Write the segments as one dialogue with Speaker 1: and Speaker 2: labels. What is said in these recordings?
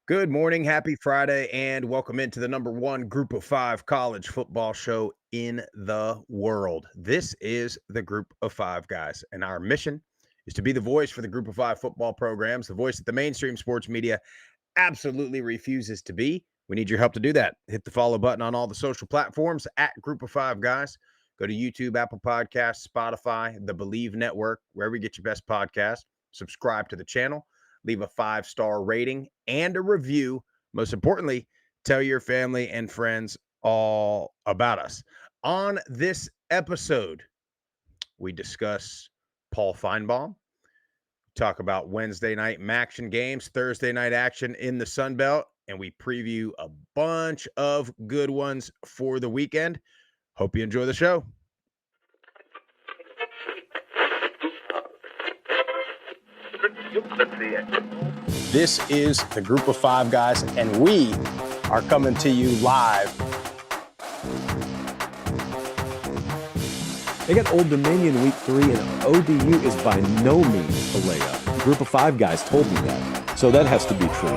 Speaker 1: Good morning, happy Friday, and welcome into the number one group of five college football show in the world. This is the Group of Five guys, and our mission is to be the voice for the Group of Five football programs, the voice that the mainstream sports media absolutely refuses to be. We need your help to do that. Hit the follow button on all the social platforms at Group of Five guys. Go to YouTube, Apple Podcasts, Spotify, the Believe Network, wherever you get your best podcast. Subscribe to the channel. Leave a 5-star rating and a review. Most importantly, tell your family and friends all about us. On this episode, we discuss Paul Feinbaum, talk about Wednesday night action games, Thursday night action in the Sun Belt, and we preview a bunch of good ones for the weekend. Hope you enjoy the show. This is the Group of Five guys, and we are coming to you live.
Speaker 2: They got Old Dominion week 3, and ODU is by no means a layup. Group of Five guys told me that, so that has to be true.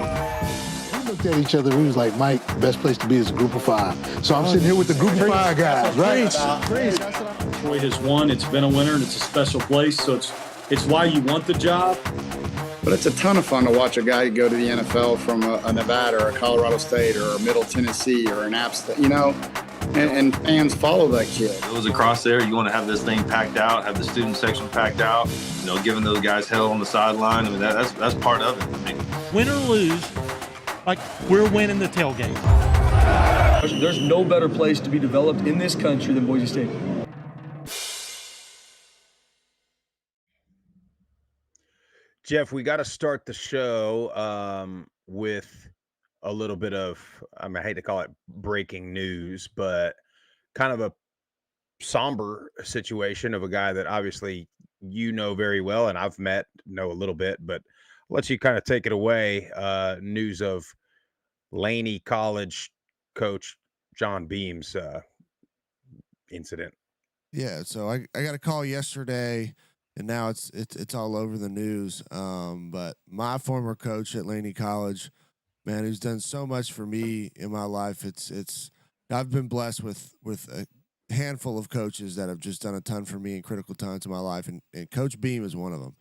Speaker 3: We looked at each other, we was like, Mike, the best place to be is a Group of Five. So I'm sitting here with the Group of Five guys, right?
Speaker 4: Troy has won, it's been a winner, and it's a special place, so it's why you want the job.
Speaker 5: But it's a ton of fun to watch a guy go to the NFL from a Nevada or a Colorado State or a Middle Tennessee or an App State, and fans follow that kid.
Speaker 6: It was across there. You want to have this thing packed out, have the student section packed out, giving those guys hell on the sideline. I mean, that's part of it. I mean,
Speaker 7: win or lose, like we're winning the tailgate.
Speaker 8: There's no better place to be developed in this country than Boise State.
Speaker 1: Jeff, we got to start the show with a little bit of, I hate to call it breaking news, but kind of a somber situation of a guy that obviously you know very well, and I've know a little bit, but I'll let you kind of take it away. News of Laney College coach John Beam's incident.
Speaker 9: Yeah, so I got a call yesterday, and now it's all over the news. But my former coach at Laney College, man, who's done so much for me in my life. I've been blessed with a handful of coaches that have just done a ton for me in critical times in my life, and Coach Beam is one of them.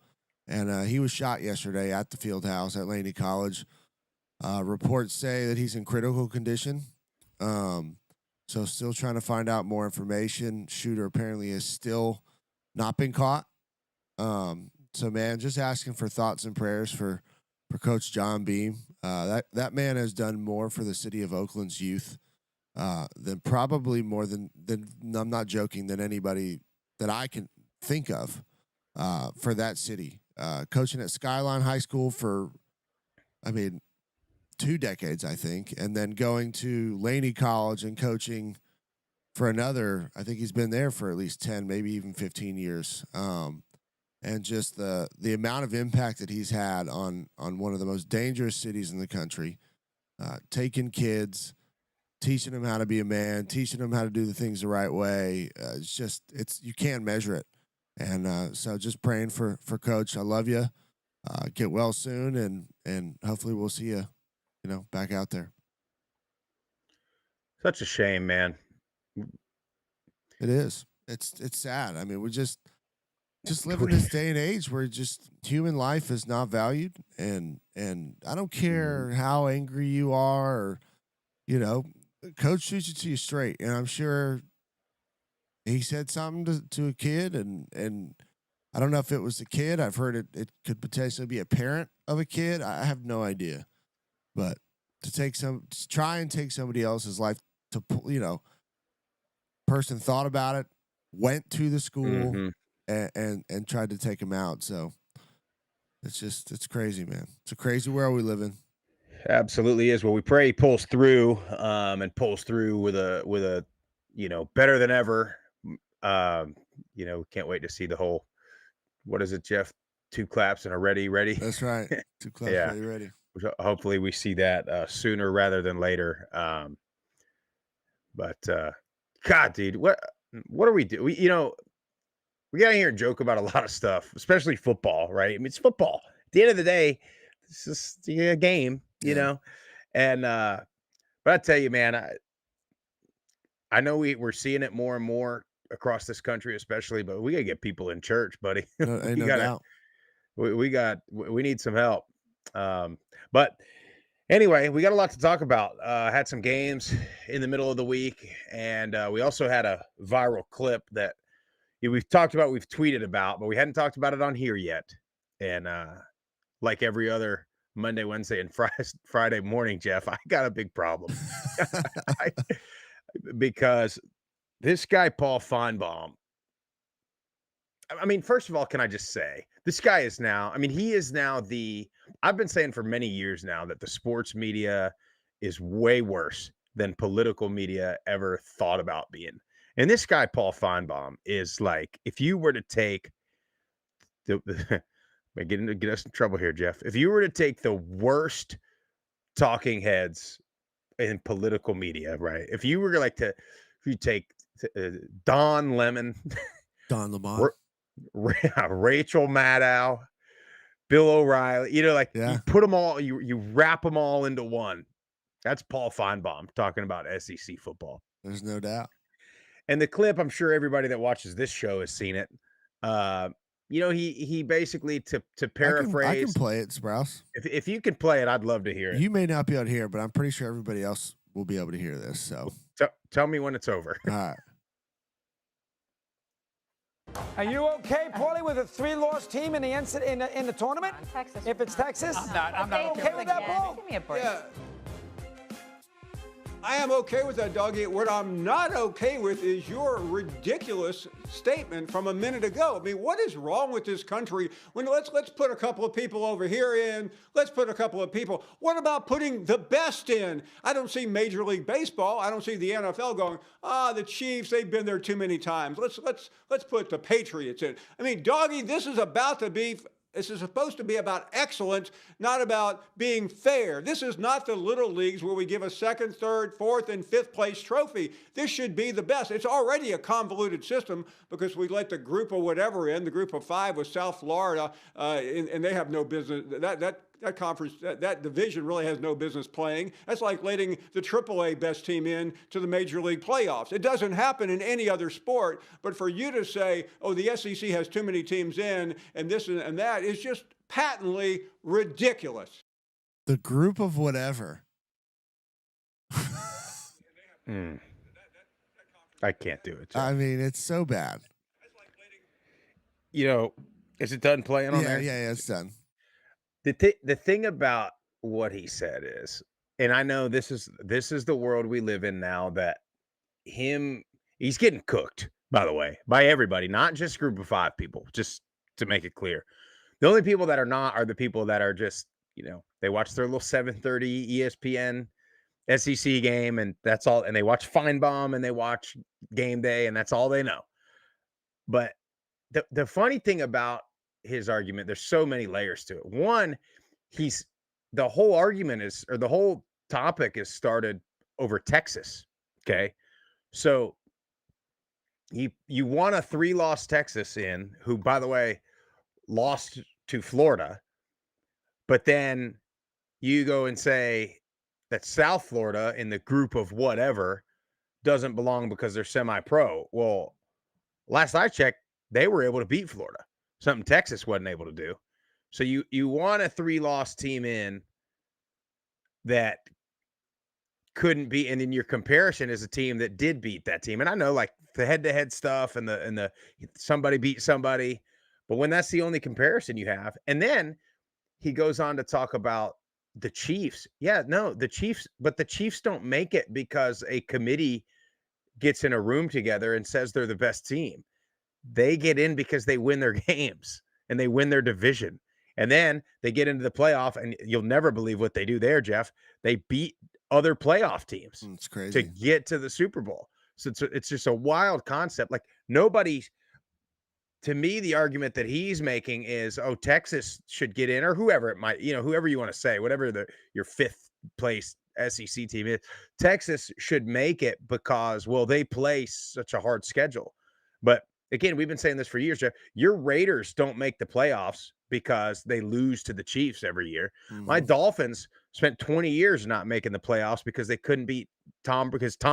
Speaker 9: And he was shot yesterday at the field house at Laney College. Reports say that he's in critical condition. So still trying to find out more information. Shooter apparently has still not been caught. So man, just asking for thoughts and prayers for Coach John Beam. That man has done more for the city of Oakland's youth than probably more than I'm not joking, than anybody that I can think of for that city. Coaching at Skyline High School for, 2 decades, I think, and then going to Laney College and coaching for another, I think he's been there for at least 10, maybe even 15 years. And just the amount of impact that he's had on one of the most dangerous cities in the country, taking kids, teaching them how to be a man, teaching them how to do the things the right way. You can't measure it. And so just praying for Coach. I love you. Get well soon, and hopefully we'll see you, back out there.
Speaker 1: Such a shame, man.
Speaker 9: It is. It's sad. We just live in this day and age where just human life is not valued, and I don't care how angry you are, or coach shoots it to you straight, and I'm sure he said something to a kid, and I don't know if it was the kid. I've heard it could potentially be a parent of a kid. I have no idea, but to try and take somebody else's life, person thought about it, went to the school. And tried to take him out. So it's crazy, man. It's a crazy world we live in.
Speaker 1: Absolutely is. Well, we pray he pulls through, and pulls through with a better than ever. Can't wait to see the whole, what is it, Jeff? 2 claps and a ready.
Speaker 9: That's right. 2 claps,
Speaker 1: yeah.
Speaker 9: ready.
Speaker 1: Hopefully we see that sooner rather than later. But God, dude, what are we doing? We got here and joke about a lot of stuff, especially football, right? It's football. At the end of the day, it's just a game. you
Speaker 9: Yeah.
Speaker 1: know? And but I tell you, man, I know we're seeing it more and more across this country, especially, but we gotta get people in church, buddy.
Speaker 9: No, ain't
Speaker 1: we
Speaker 9: no
Speaker 1: gotta
Speaker 9: doubt.
Speaker 1: we need some help. But anyway, we got a lot to talk about. Had some games in the middle of the week, and we also had a viral clip that we've talked about, we've tweeted about, but we hadn't talked about it on here yet. And like every other Monday, Wednesday, and Friday morning, Jeff, I got a big problem. I, because this guy, Paul Feinbaum, I mean, first of all, can I just say this guy is now, I mean, he is now I've been saying for many years now that the sports media is way worse than political media ever thought about being. And this guy, Paul Feinbaum, is like, if you were to take get us in trouble here, Jeff. If you were to take the worst talking heads in political media, right? If you take Don Lemon,
Speaker 9: Don Lamont.
Speaker 1: Rachel Maddow, Bill O'Reilly, you put them all, you wrap them all into one. That's Paul Feinbaum talking about SEC football.
Speaker 9: There's no doubt.
Speaker 1: And the clip, I'm sure everybody that watches this show has seen it. He basically, to paraphrase,
Speaker 9: I can play it, Sprouse.
Speaker 1: If you can play it, I'd love to hear it.
Speaker 9: You may not be able to hear it, but I'm pretty sure everybody else will be able to hear this. So
Speaker 1: tell me when it's over.
Speaker 9: All right.
Speaker 10: Are you okay, Paulie, with a 3-loss team in the tournament?
Speaker 11: Texas.
Speaker 10: If it's Texas?
Speaker 11: I'm not
Speaker 10: okay with that, Paul?
Speaker 11: Give me a break.
Speaker 12: Yeah. I am okay with that, doggy. What I'm not okay with is your ridiculous statement from a minute ago. I mean, what is wrong with this country? Let's put a couple of people over here in. Let's put a couple of people. What about putting the best in? I don't see Major League Baseball. I don't see the NFL going, the Chiefs, they've been there too many times. Let's put the Patriots in. I mean, doggy, this is supposed to be about excellence, not about being fair. This is not the little leagues where we give a second, third, fourth, and fifth place trophy. This should be the best. It's already a convoluted system because we let the group of whatever in, the group of 5 with South Florida, and they have no business. That conference, that division really has no business playing. That's like letting the AAA best team in to the Major League playoffs. It doesn't happen in any other sport, but for you to say, the SEC has too many teams in, and this and that is just patently ridiculous.
Speaker 9: The group of whatever.
Speaker 1: I can't do it, Jeff.
Speaker 9: I mean, it's so bad.
Speaker 1: Is it done playing on there?
Speaker 9: Yeah, it's done.
Speaker 1: The thing about what he said is, and I know this is the world we live in now, that he's getting cooked, by the way, by everybody, not just group of 5 people, just to make it clear. The only people that are not are the people that are just, they watch their little 7:30 ESPN SEC game, and that's all, and they watch Feinbaum and they watch Game Day, and that's all they know. But the funny thing about his argument, there's so many layers to it. One, the whole argument is, or the whole topic is started over Texas. Okay. So you want a 3-loss Texas in, who, by the way, lost to Florida, but then you go and say that South Florida in the group of whatever doesn't belong because they're semi-pro. Well, last I checked, they were able to beat Florida, something Texas wasn't able to do. So you want a 3-loss team in that couldn't beat, and then your comparison is a team that did beat that team. And I know, like, the head-to-head stuff and the somebody beat somebody, but when that's the only comparison you have, and then he goes on to talk about the Chiefs. Yeah, no, the Chiefs don't make it because a committee gets in a room together and says they're the best team. They get in because they win their games and they win their division. And then they get into the playoff, and you'll never believe what they do there, Jeff. They beat other playoff teams
Speaker 9: It's crazy
Speaker 1: to get to the Super Bowl. So it's just a wild concept. Like, nobody, to me, the argument that he's making is, Texas should get in, or whoever it might, whoever you want to say, whatever your 5th place SEC team is, Texas should make it because, they play such a hard schedule. But again, we've been saying this for years, Jeff. Your Raiders don't make the playoffs because they lose to the Chiefs every year.
Speaker 9: Mm-hmm.
Speaker 1: My Dolphins spent 20 years not making the playoffs because they couldn't beat Tom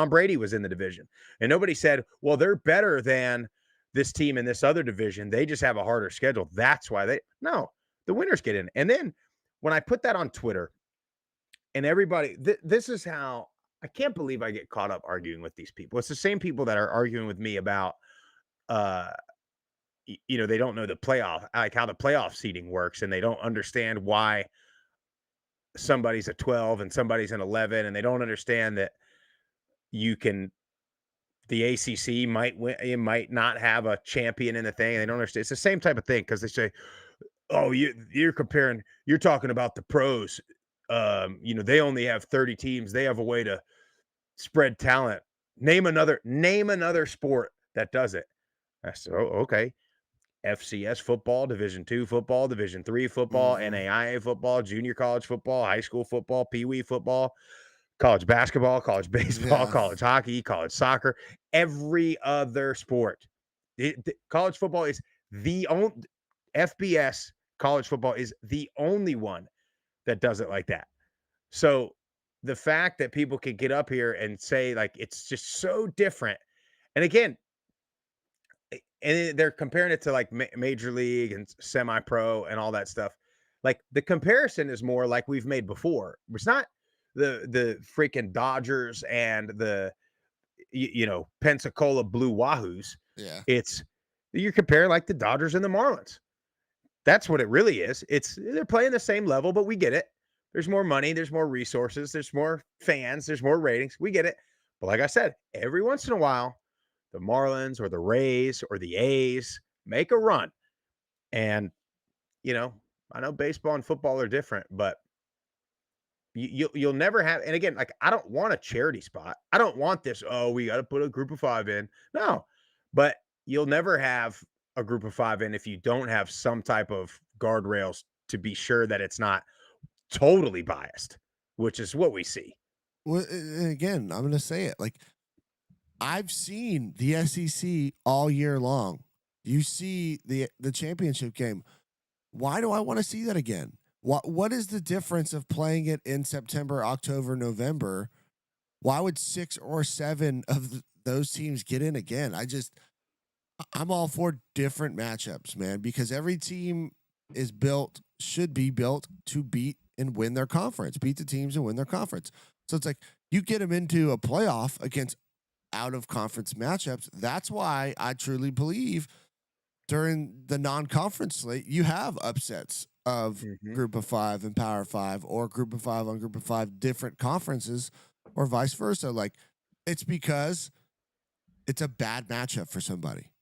Speaker 1: Brady was in the division. And nobody said, well, they're better than this team in this other division. They just have a harder schedule. That's why the winners get in. And then when I put that on Twitter and everybody, this is how I can't believe I get caught up arguing with these people. It's the same people that are arguing with me about, they don't know the playoff, like how the playoff seeding works. And they don't understand why somebody's a 12 and somebody's an 11. And they don't understand that the ACC might win, it might not have a champion in the thing. They don't understand. It's the same type of thing because they say, oh, you're talking about the pros. They only have 30 teams. They have a way to spread talent. Name another sport that does it. I said, oh, okay. FCS football, Division II football, Division III football, NAIA football, junior college football, high school football, Pee-wee football, college basketball, college baseball, college hockey, college soccer, every other sport. College football is the only FBS college football is the only one that does it like that. So the fact that people can get up here and say like it's just so different, and again, and they're comparing it to like major league and semi-pro and all that stuff. Like the comparison is more like we've made before. It's not the freaking Dodgers and the Pensacola Blue Wahoos.
Speaker 9: Yeah.
Speaker 1: You're comparing like the Dodgers and the Marlins. That's what it really is. They're playing the same level, but we get it. There's more money, there's more resources, there's more fans, there's more ratings. We get it. But like I said, every once in a while, the Marlins or the Rays or the A's make a run. And, I know baseball and football are different, but you'll never have. And again, like, I don't want a charity spot. I don't want this, we got to put a group of 5 in. No, but you'll never have a group of 5 in if you don't have some type of guardrails to be sure that it's not totally biased, which is what we see.
Speaker 9: Well, again, I'm going to say it. Like, I've seen the SEC all year long. You see the championship game. Why do I want to see that again? What is the difference of playing it in September, October, November? Why would 6 or 7 of those teams get in again? I'm all for different matchups, man, because every team should be built to beat and win their conference, beat the teams and win their conference. So it's like you get them into a playoff against out of conference matchups. That's why I truly believe during the non-conference slate, you have upsets of group of 5 and power 5 or group of 5 on group of 5, different conferences or vice versa. Like it's because it's a bad matchup for somebody.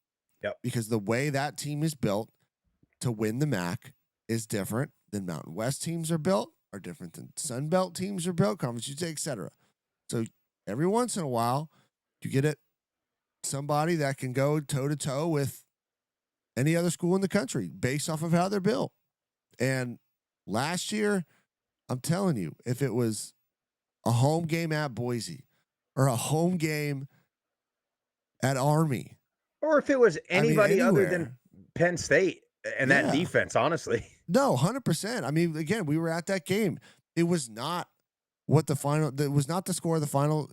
Speaker 1: Yep.
Speaker 9: Because the way that team is built to win the MAC is different than Mountain West teams are built, are different than Sun Belt teams are built, Conference USA, etc. So every once in a while, you get somebody that can go toe-to-toe with any other school in the country based off of how they're built. And last year, I'm telling you, if it was a home game at Boise or a home game at Army,
Speaker 1: or if it was anybody other than Penn State and that defense, honestly.
Speaker 9: No, 100%. I mean, again, we were at that game. It was not it was not the score of the final,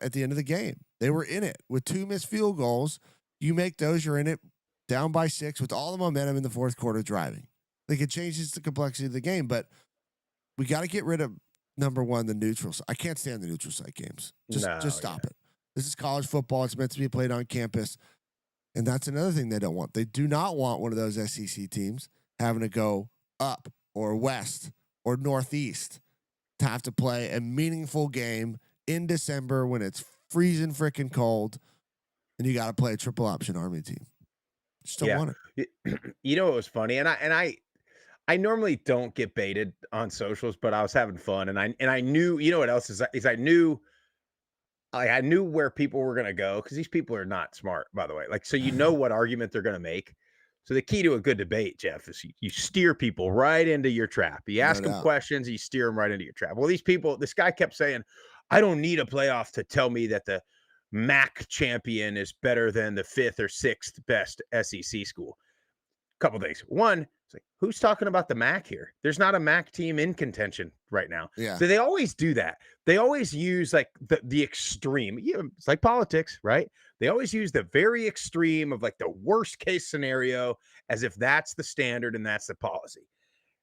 Speaker 9: at the end of the game. They were in it with 2 missed field goals. You make those, you're in it down by 6 with all the momentum in the fourth quarter driving. Like it changes the complexity of the game, but we got to get rid of number one, the neutral site. I can't stand the neutral site games. Just stop it. This is college football. It's meant to be played on campus. And that's another thing they don't want. They do not want one of those SEC teams having to go up or west or northeast to have to play a meaningful game in December when it's freezing freaking cold and you got to play a triple option Army team. Just don't want
Speaker 1: it. It was funny. And I normally don't get baited on socials, but I was having fun. And I knew, what else is I knew where people were going to go because these people are not smart, by the way. Like, so what argument they're going to make. So the key to a good debate, Jeff, is you steer people right into your trap. You ask them questions, you steer them right into your trap. Well, this guy kept saying, I don't need a playoff to tell me that the MAC champion is better than the 5th or 6th best SEC school. couple things. One, it's like, who's talking about the MAC here? There's not a MAC team in contention right now.
Speaker 9: Yeah.
Speaker 1: So they always do that. They always use like the extreme. It's like politics, right? They always use the very extreme of like the worst case scenario as if that's the standard and that's the policy.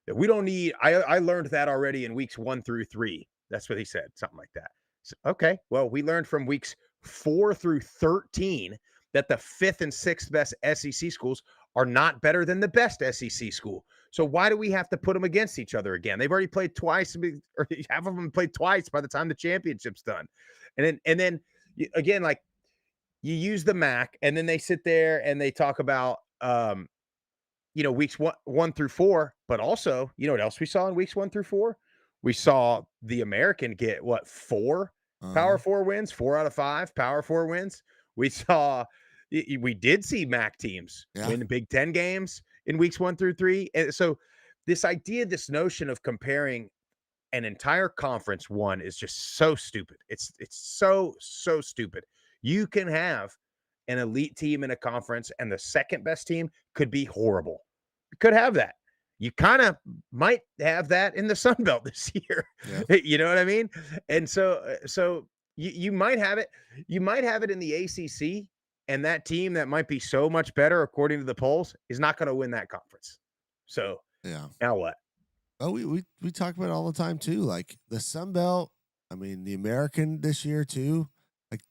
Speaker 1: That we don't need. I learned that already in weeks 1 through 3. That's what he said, something like that. So, okay, well, we learned from weeks 4 through 13 that the 5th and 6th best SEC schools are not better than the best SEC school. So why do we have to put them against each other again? They've already played twice, or half of them played twice by the time the championship's done. And then again, like you use the MAC, and then they sit there and they talk about weeks 1 through 4, but also, you know what else we saw in weeks 1 through 4? We saw the American get 4 Power 4 wins, 4 out of 5 Power 4 wins. We did see MAC teams win the Big Ten games in weeks 1 through 3. And so this notion of comparing an entire conference one is just so stupid. It's so stupid. You can have an elite team in a conference and the second best team could be horrible. You could have that. You kind of might have that in the Sun Belt this year. Yeah. You know what I mean? And so you might have it. You might have it in the ACC, and that team that might be so much better according to the polls is not going to win that conference. So now what?
Speaker 9: Oh, we talk about it all the time too. Like the Sun Belt, I mean the American this year too. Like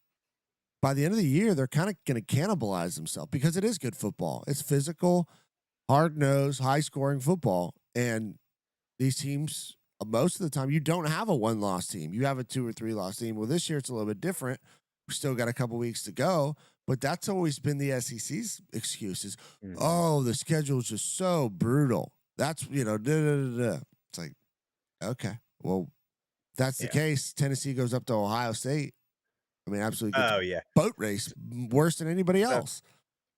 Speaker 9: by the end of the year, they're kind of going to cannibalize themselves because it is good football. It's physical, hard-nosed, high-scoring football. And these teams, most of the time, you don't have a one-loss team. You have a 2 or 3-loss team. Well, this year it's a little bit different. We still got a couple weeks to go, but that's always been the SEC's excuses. Mm-hmm. Oh, the schedule is just so brutal. That's, It's like, okay, well, if that's the case. Tennessee goes up to Ohio State. I mean, absolutely. Boat race worse than anybody else.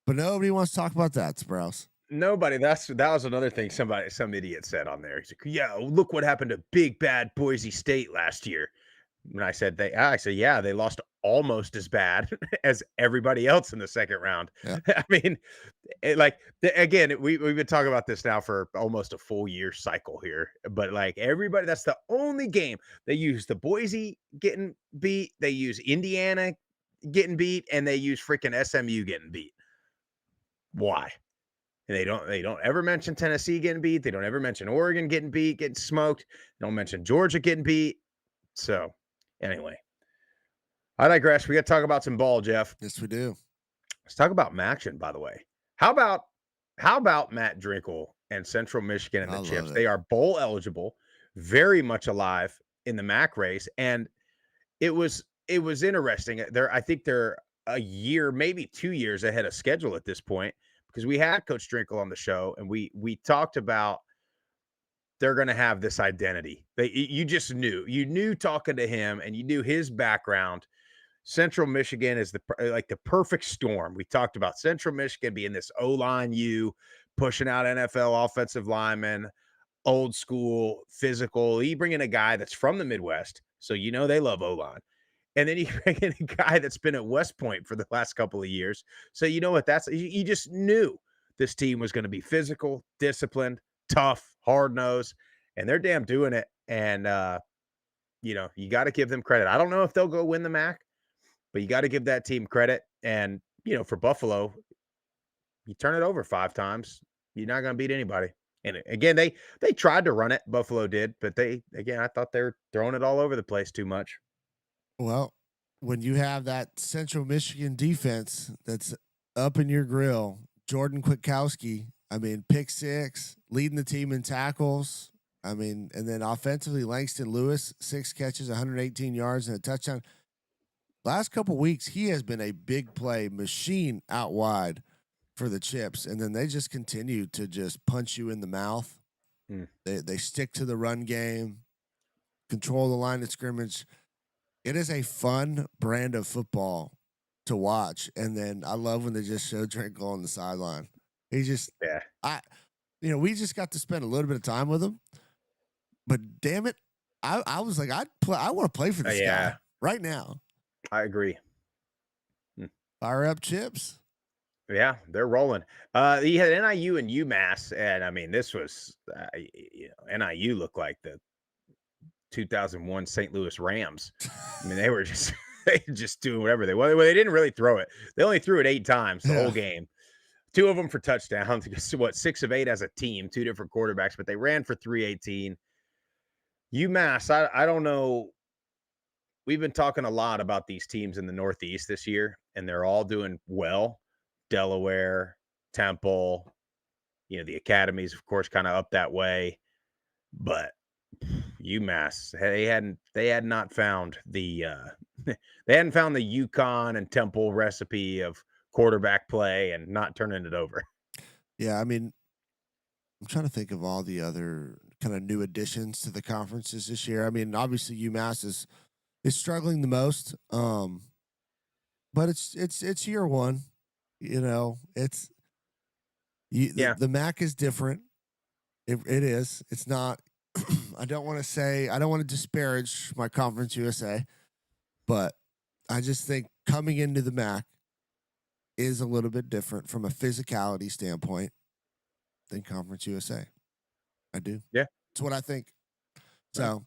Speaker 9: But nobody wants to talk about that, Sprouse.
Speaker 1: Nobody. That was another thing some idiot said on there. He's like, yeah, look what happened to big bad Boise State last year. And I said, they lost almost as bad as everybody else in the second round. Yeah. I mean, we've been talking about this now for almost a full year cycle here, but like everybody, that's the only game they use the Boise getting beat. They use Indiana getting beat, and they use freaking SMU getting beat. Why? And they don't ever mention Tennessee getting beat. They don't ever mention Oregon getting beat, getting smoked. They don't mention Georgia getting beat. So anyway, I digress. We got to talk about some ball, Jeff.
Speaker 9: Yes, we do.
Speaker 1: Let's talk about Maction, by the way. How about Matt Drinkle and Central Michigan and the Chips? They are bowl eligible, very much alive in the MAC race. And it was interesting. I think they're a year, maybe 2 years ahead of schedule at this point, because we had Coach Drinkle on the show and we talked about they're going to have this identity. You just knew talking to him, and you knew his background. Central Michigan is the perfect storm. We talked about Central Michigan being this O-line pushing out NFL offensive linemen, old school, physical. You bring in a guy that's from the Midwest, so they love O-line. And then you bring in a guy that's been at West Point for the last couple of years. So you know what you just knew this team was going to be physical, disciplined, tough, hard-nosed, and they're damn doing it. And, you got to give them credit. I don't know if they'll go win the MAC, but you got to give that team credit. And, for Buffalo, you turn it over 5 times, you're not going to beat anybody. And again, they tried to run it. Buffalo did, but I thought they were throwing it all over the place too much.
Speaker 9: Well, when you have that Central Michigan defense that's up in your grill, Jordan Kwiatkowski, pick 6, leading the team in tackles. And then offensively, Langston Lewis, 6 catches, 118 yards, and a touchdown. Last couple weeks, he has been a big play machine out wide for the Chips, and then they just continue to just punch you in the mouth. They stick to the run game, control the line of scrimmage. It is a fun brand of football to watch, and then I love when they just show Drinkle on the sideline. He just, we just got to spend a little bit of time with him, but damn it, I was like, I want to play for this guy right now.
Speaker 1: I agree.
Speaker 9: Fire up, Chips.
Speaker 1: Yeah, they're rolling. You had NIU and UMass, and I mean, this was NIU looked like the 2001 St. Louis Rams. I mean, they were just they just doing whatever they wanted. Well, they didn't really throw it. They only threw it 8 times the whole game. 2 of them for touchdowns. What, 6 of 8 as a team, 2 different quarterbacks, but they ran for 318. UMass, I don't know. We've been talking a lot about these teams in the Northeast this year, and they're all doing well. Delaware, Temple, the academies, of course, kind of up that way. But UMass, they had not found the they hadn't found the Yukon and Temple recipe of quarterback play and not turning it over.
Speaker 9: Yeah, I mean, I'm trying to think of all the other kind of new additions to the conferences this year. I mean, obviously UMass is struggling the most, but it's year one. It's the MAC is different. It is. It's not. I don't want to disparage my Conference USA, but I just think coming into the MAC is a little bit different from a physicality standpoint than Conference USA. I do.
Speaker 1: Yeah.
Speaker 9: That's what I think. So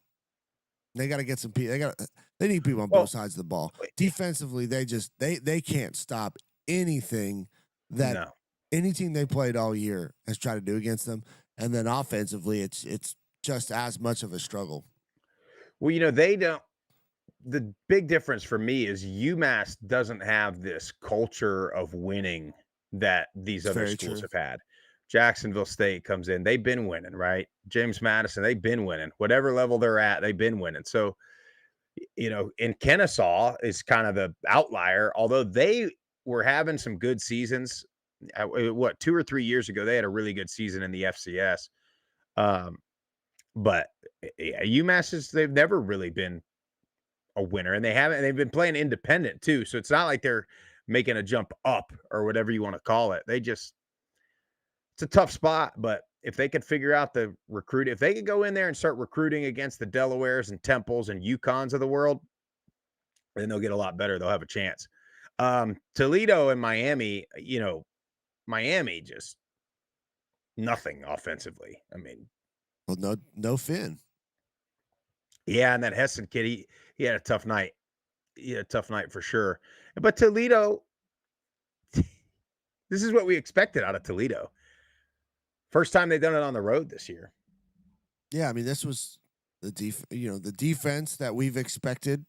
Speaker 9: they got to get some people. They need people on both sides of the ball. Defensively, they can't stop anything that any team they played all year has tried to do against them. And then offensively, it's just as much of a struggle.
Speaker 1: Well, they don't. The big difference for me is UMass doesn't have this culture of winning that these other schools have had. Jacksonville State comes in. They've been winning, right? James Madison, they've been winning. Whatever level they're at, they've been winning. So, in Kennesaw is kind of the outlier, although they were having some good seasons. 2 or 3 years ago, they had a really good season in the FCS. But UMass they've never really been a winner, and they've been playing independent too. So it's not like they're making a jump up or whatever you want to call it. It's a tough spot, but if they could figure out the recruit, if they could go in there and start recruiting against the Delawares and Temples and Yukons of the world, then they'll get a lot better. They'll have a chance. Toledo and Miami, Miami just nothing offensively. I mean,
Speaker 9: well, no Finn.
Speaker 1: Yeah, and that Hessen kid, he had a tough night. He had a tough night for sure. But Toledo, this is what we expected out of Toledo. First time they've done it on the road this year.
Speaker 9: Yeah, I mean, this was the defense that we've expected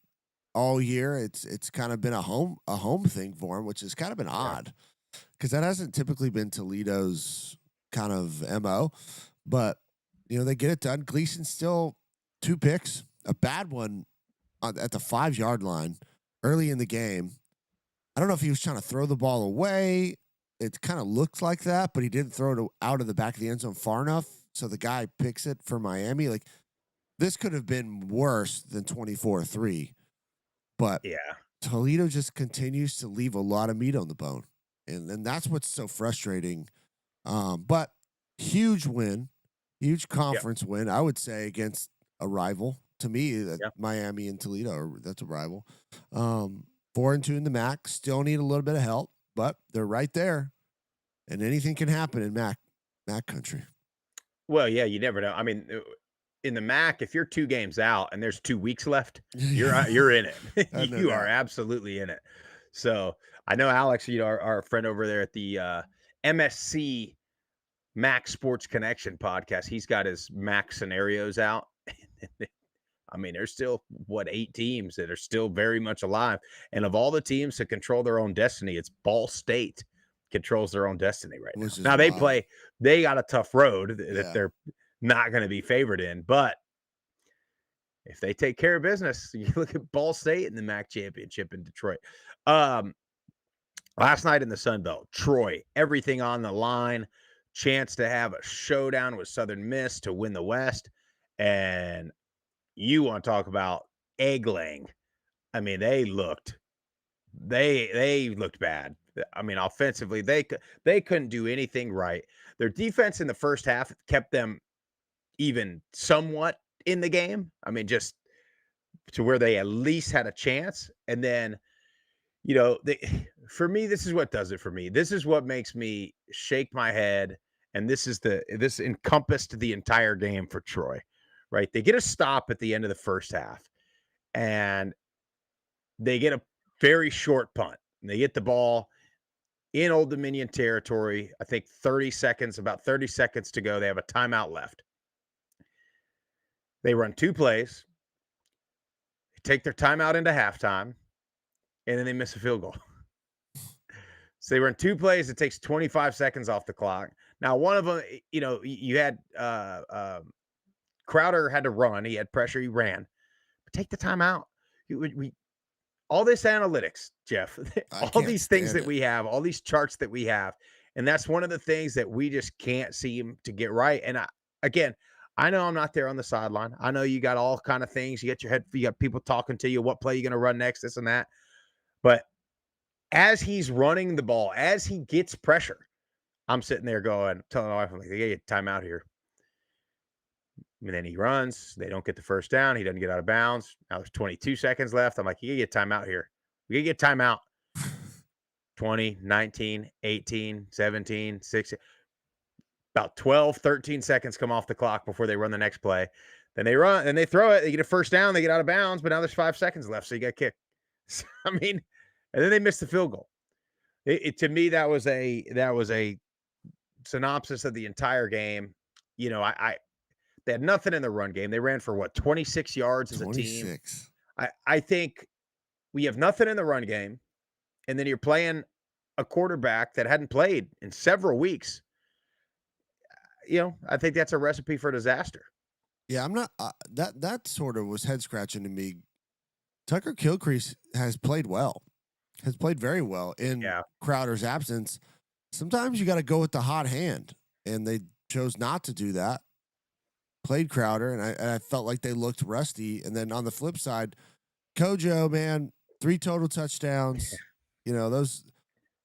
Speaker 9: all year. It's kind of been a home thing for them, which has kind of been odd because that hasn't typically been Toledo's kind of MO. But they get it done. Gleason's still 2 picks, a bad one at the 5-yard line early in the game. I don't know if he was trying to throw the ball away. It kind of looked like that, but he didn't throw it out of the back of the end zone far enough. So the guy picks it for Miami. Like, this could have been worse than 24-3. But Toledo just continues to leave a lot of meat on the bone. And that's what's so frustrating. But huge win, huge conference win, I would say, against a rival. To me, Miami and Toledo, that's a rival. 4-2 in the MAC, still need a little bit of help, but they're right there. And anything can happen in MAC country.
Speaker 1: Well, yeah, you never know. I mean, in the MAC, if you're 2 games out and there's 2 weeks left, you're in it. You are absolutely in it. So I know Alex, our friend over there at the MSC MAC Sports Connection podcast, he's got his MAC scenarios out. I mean, there's still 8 teams that are still very much alive. And of all the teams that control their own destiny, it's Ball State controls their own destiny right now. Now they got a tough road that they're not going to be favored in, but if they take care of business, you look at Ball State in the MAC championship in Detroit. Last night in the Sun Belt, Troy, everything on the line, chance to have a showdown with Southern Miss to win the West. And you want to talk about egg laying. I mean, they looked bad. I mean, offensively, they couldn't do anything right. Their defense in the first half kept them even somewhat in the game. I mean, just to where they at least had a chance. And then, for me, this is what does it for me. This is what makes me shake my head. And this encompassed the entire game for Troy, right? They get a stop at the end of the first half and they get a very short punt. And they get the ball in Old Dominion territory. I think about 30 seconds to go. They have a timeout left. They run 2 plays, they take their timeout into halftime, and then they miss a field goal. So they run 2 plays. It takes 25 seconds off the clock. Now, one of them, you had Crowder had to run. He had pressure. He ran. But take the timeout. All this analytics, Jeff, all these things that we have, all these charts that we have. And that's one of the things that we just can't seem to get right. And I know I'm not there on the sideline. I know you got all kind of things. You got people talking to you, what play you're going to run next, this and that. But as he's running the ball, as he gets pressure, I'm sitting there telling my wife, I'm like, they get timeout here. And then he runs. They don't get the first down. He doesn't get out of bounds. Now there's 22 seconds left. I'm like, you get timeout here. We gotta get timeout. 20, 19, 18, 17, 16. About 12, 13 seconds come off the clock before they run the next play. Then they run and they throw it. They get a first down. They get out of bounds, but now there's 5 seconds left. So you got kicked. So, and then they missed the field goal. To me, that was a synopsis of the entire game. They had nothing in the run game. They ran for 26 yards as a team. I think we have nothing in the run game, and then you're playing a quarterback that hadn't played in several weeks. I think that's a recipe for disaster.
Speaker 9: Yeah, I'm not. That sort of was head scratching to me. Tucker Kilcrease has played very well in Crowder's absence. Sometimes you got to go with the hot hand, and they chose not to do that. Played Crowder, and I felt like they looked rusty. And then on the flip side, Kojo, man, 3 total touchdowns. Those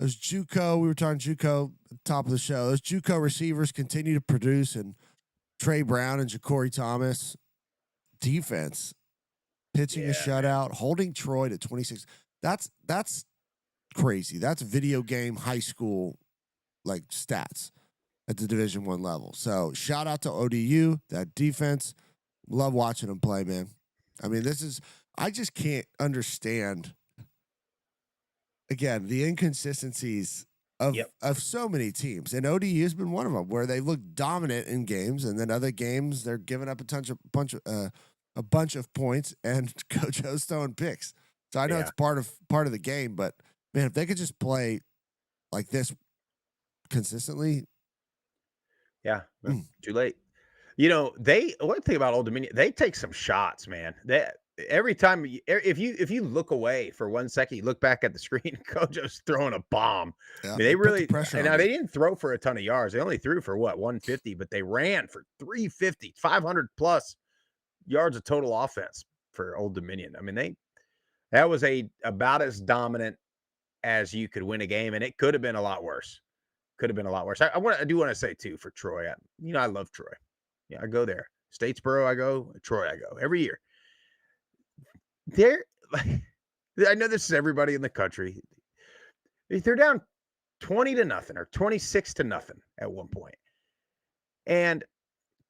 Speaker 9: JUCO, we were talking JUCO at the top of the show. Those JUCO receivers continue to produce, and Trey Brown and Ja'Cory Thomas. Defense, pitching a shutout, holding Troy to 26. That's crazy. That's video game high school like stats at the Division I level. So shout out to ODU, that defense. Love watching them play, man. I mean, I just can't understand, again, the inconsistencies of so many teams. And ODU has been one of them, where they look dominant in games, and then other games they're giving up a bunch of points, and Coach O's throwing picks. So I know it's part of the game, but man, if they could just play like this consistently.
Speaker 1: Yeah, too late. One thing about Old Dominion, they take some shots, man. Every time, if you look away for 1 second, you look back at the screen, Kojo's throwing a bomb.
Speaker 9: Yeah,
Speaker 1: they really
Speaker 9: pressure.
Speaker 1: Now they didn't throw for a ton of yards. They only threw for 150, but they ran for 350, 500 plus yards of total offense for Old Dominion. I mean, that was about as dominant as you could win a game, and it could have been a lot worse. I do want to say too, for Troy, I love Troy. Yeah, I go there. Statesboro, I go. Troy, I go every year. I know this is everybody in the country. They're down 20-0 or 26-0 at one point. And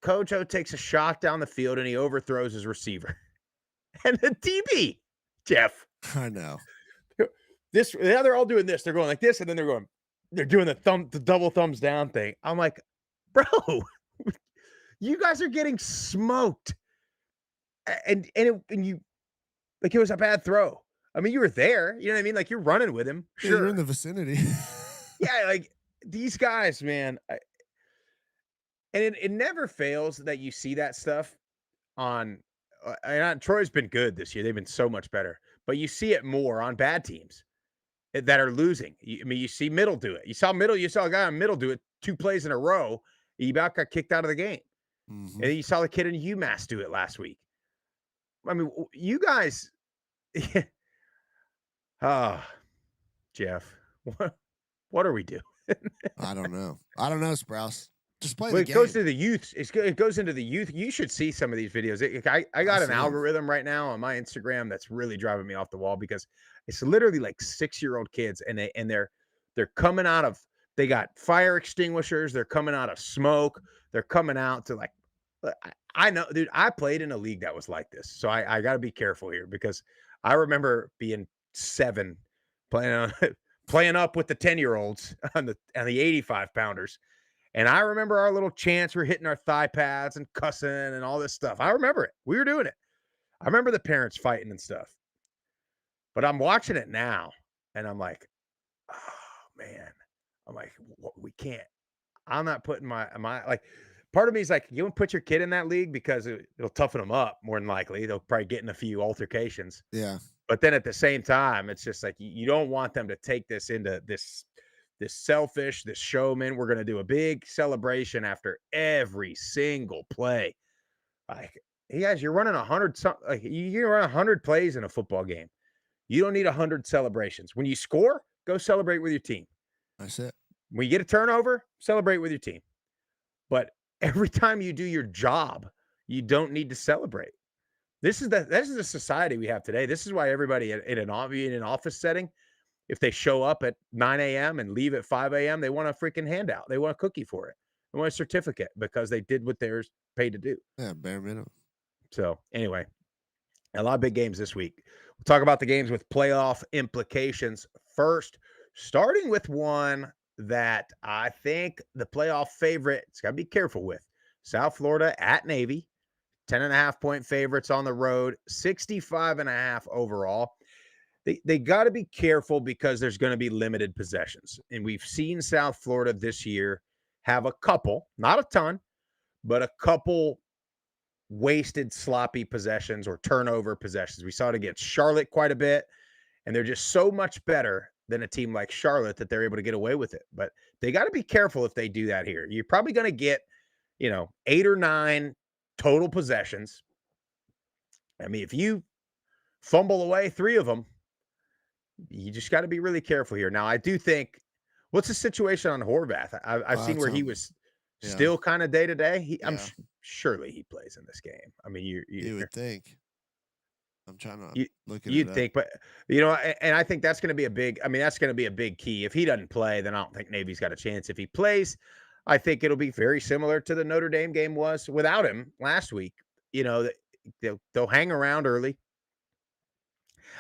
Speaker 1: Kojo takes a shot down the field and he overthrows his receiver. And the DB, Jeff.
Speaker 9: I know.
Speaker 1: They're all doing this. They're going like this, and then they're doing the double thumbs down thing. I'm like, bro, you guys are getting smoked. And you, like, it was a bad throw. I mean, you were there. You know what I mean? Like, you're running with him. Sure.
Speaker 9: Yeah, you're in the vicinity.
Speaker 1: Yeah, like, these guys, man. And it never fails that you see that stuff on Troy's been good this year. They've been so much better. But you see it more on bad teams that are losing. You see Middle do it. You saw a guy on Middle do it 2 plays in a row. He about got kicked out of the game. Mm-hmm. And you saw the kid in UMass do it last week. I mean, you guys, Jeff, what are we doing?
Speaker 9: I don't know, Sprouse. Just play
Speaker 1: the
Speaker 9: game.
Speaker 1: It goes to the youth. It goes into the youth. You should see some of these videos. I got an algorithm right now on my Instagram that's really driving me off the wall, because It's literally like 6-year-old kids, and they're coming out of. They got fire extinguishers. They're coming out of smoke. They're coming out to like. I know, dude. I played in a league that was like this, so I got to be careful here because I remember being 7, playing up with the 10-year-olds on the 85 pounders. And I remember our little chants were hitting our thigh pads and cussing and all this stuff. I remember it. We were doing it. I remember the parents fighting and stuff. But I'm watching it now and I'm like, oh man. I'm like, we can't. I'm not putting my like part of me is like, you don't put your kid in that league because it'll toughen them up more than likely. They'll probably get in a few altercations.
Speaker 9: Yeah.
Speaker 1: But then at the same time, it's just like you don't want them to take this into this selfish, this showman. We're going to do a big celebration after every single play. Like, hey guys, you're running 100. Like you run 100 plays in a football game. You don't need 100 celebrations. When you score, go celebrate with your team.
Speaker 9: That's it.
Speaker 1: When you get a turnover, celebrate with your team. But every time you do your job, you don't need to celebrate. This is the society we have today. This is why everybody in an office setting, if they show up at 9 a.m. and leave at 5 a.m., they want a freaking handout. They want a cookie for it. They want a certificate because they did what they're paid to do.
Speaker 9: Yeah, bare minimum.
Speaker 1: So anyway, a lot of big games this week. We'll talk about the games with playoff implications first, starting with one that I think the playoff favorite, it's got to be careful with. South Florida at Navy, 10.5-point favorites on the road, 65.5 overall. They got to be careful because there's going to be limited possessions. And we've seen South Florida this year have a couple, not a ton, but a couple wasted, sloppy possessions or turnover possessions. We saw it against Charlotte quite a bit, and they're just so much better than a team like Charlotte that they're able to get away with it. But they got to be careful if they do that here. You're probably going to get, 8 or 9 total possessions. I mean, if you fumble away 3 of them, you just got to be really careful here. Now, I do think, what's the situation on Horvath? I've seen where he was still kind of day to day. I'm surely he plays in this game. I mean,
Speaker 9: you would think. I'm trying to look at it.
Speaker 1: You'd think, but and I think that's going to be that's going to be a big key. If he doesn't play, then I don't think Navy's got a chance. If he plays, I think it'll be very similar to the Notre Dame game was without him last week. They'll hang around early.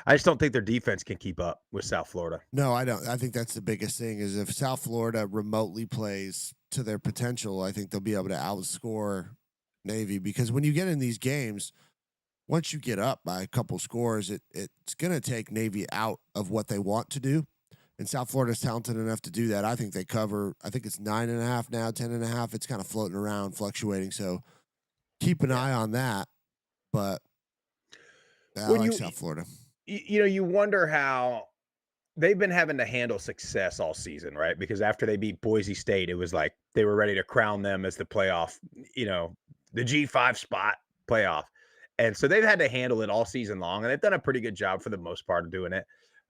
Speaker 1: I just don't think their defense can keep up with South Florida.
Speaker 9: No, I don't. I think that's the biggest thing is if South Florida remotely plays to their potential, I think they'll be able to outscore Navy because when you get in these games, once you get up by a couple scores, it's going to take Navy out of what they want to do. And South Florida's talented enough to do that. I think they cover, I think it's 9.5 now, 10.5. It's kind of floating around, fluctuating. So keep an eye on that. But I like South Florida.
Speaker 1: You wonder how they've been having to handle success all season, right? Because after they beat Boise State, it was like they were ready to crown them as the playoff, the G5 spot playoff. And so they've had to handle it all season long, and they've done a pretty good job for the most part of doing it.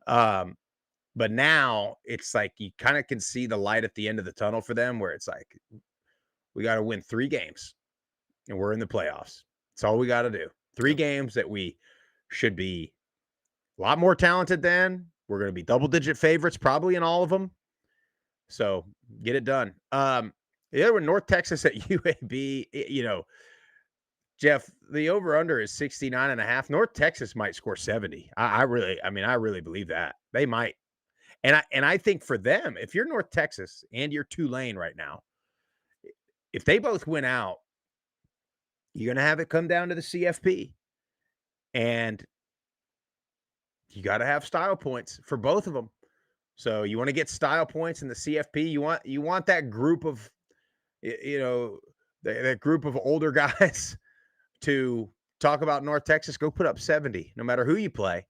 Speaker 1: But now it's like you kind of can see the light at the end of the tunnel for them where it's like, we got to win 3 games and we're in the playoffs. That's all we got to do. 3 games that we should be a lot more talented than. We're going to be double-digit favorites probably in all of them. So get it done. The other one, North Texas at UAB, Jeff, the over-under is 69.5. North Texas might score 70. I really believe that. They might. And I think for them, if you're North Texas and you're Tulane right now, if they both win out, you're going to have it come down to the CFP. And you got to have style points for both of them. So you want to get style points in the CFP. You want that group of, that group of older guys to talk about North Texas. Go put up 70, no matter who you play.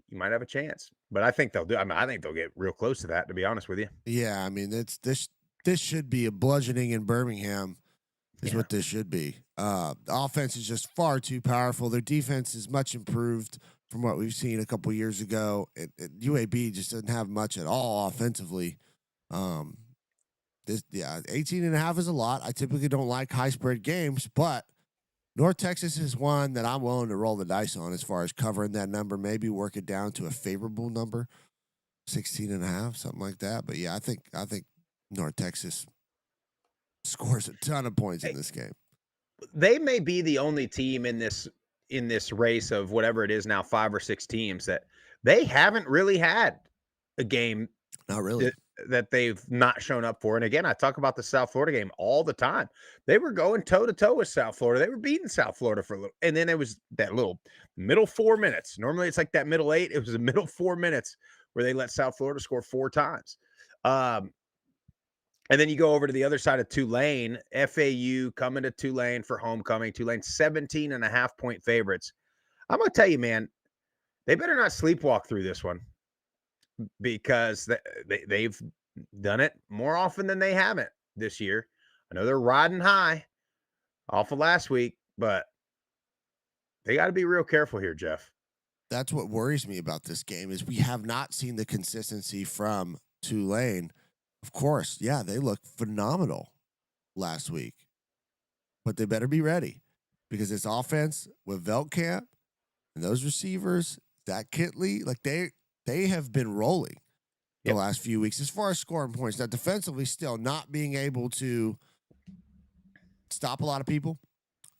Speaker 1: You might have a chance, but I think they'll do. I think they'll get real close to that, to be honest with you.
Speaker 9: Yeah, I mean, this should be a bludgeoning in Birmingham. Is what this should be. The offense is just far too powerful. Their defense is much improved from what we've seen a couple years ago. UAB just doesn't have much at all offensively. 18.5 is a lot. I typically don't like high spread games, but North Texas is one that I'm willing to roll the dice on as far as covering that number, maybe work it down to a favorable number, 16.5, something like that. But yeah, I think North Texas scores a ton of points in this game.
Speaker 1: They may be the only team in this race of whatever it is now, 5 or 6 teams that they haven't really had a game
Speaker 9: Not really.
Speaker 1: that they've not shown up for. And again, I talk about the South Florida game all the time. They were going toe to toe with South Florida. They were beating South Florida for a little, and then it was that little middle 4 minutes. Normally it's like that middle 8. It was the middle 4 minutes where they let South Florida score 4 times. And then you go over to the other side of Tulane, FAU coming to Tulane for homecoming. Tulane 17.5-point favorites. I'm going to tell you, man, they better not sleepwalk through this one because they've done it more often than they haven't this year. I know they're riding high off of last week, but they got to be real careful here, Jeff.
Speaker 9: That's what worries me about this game is we have not seen the consistency from Tulane. Of course, yeah, they looked phenomenal last week, but they better be ready because this offense with Veldkamp and those receivers, that Kitley, like they have been rolling the last few weeks as far as scoring points. Now, defensively, still not being able to stop a lot of people.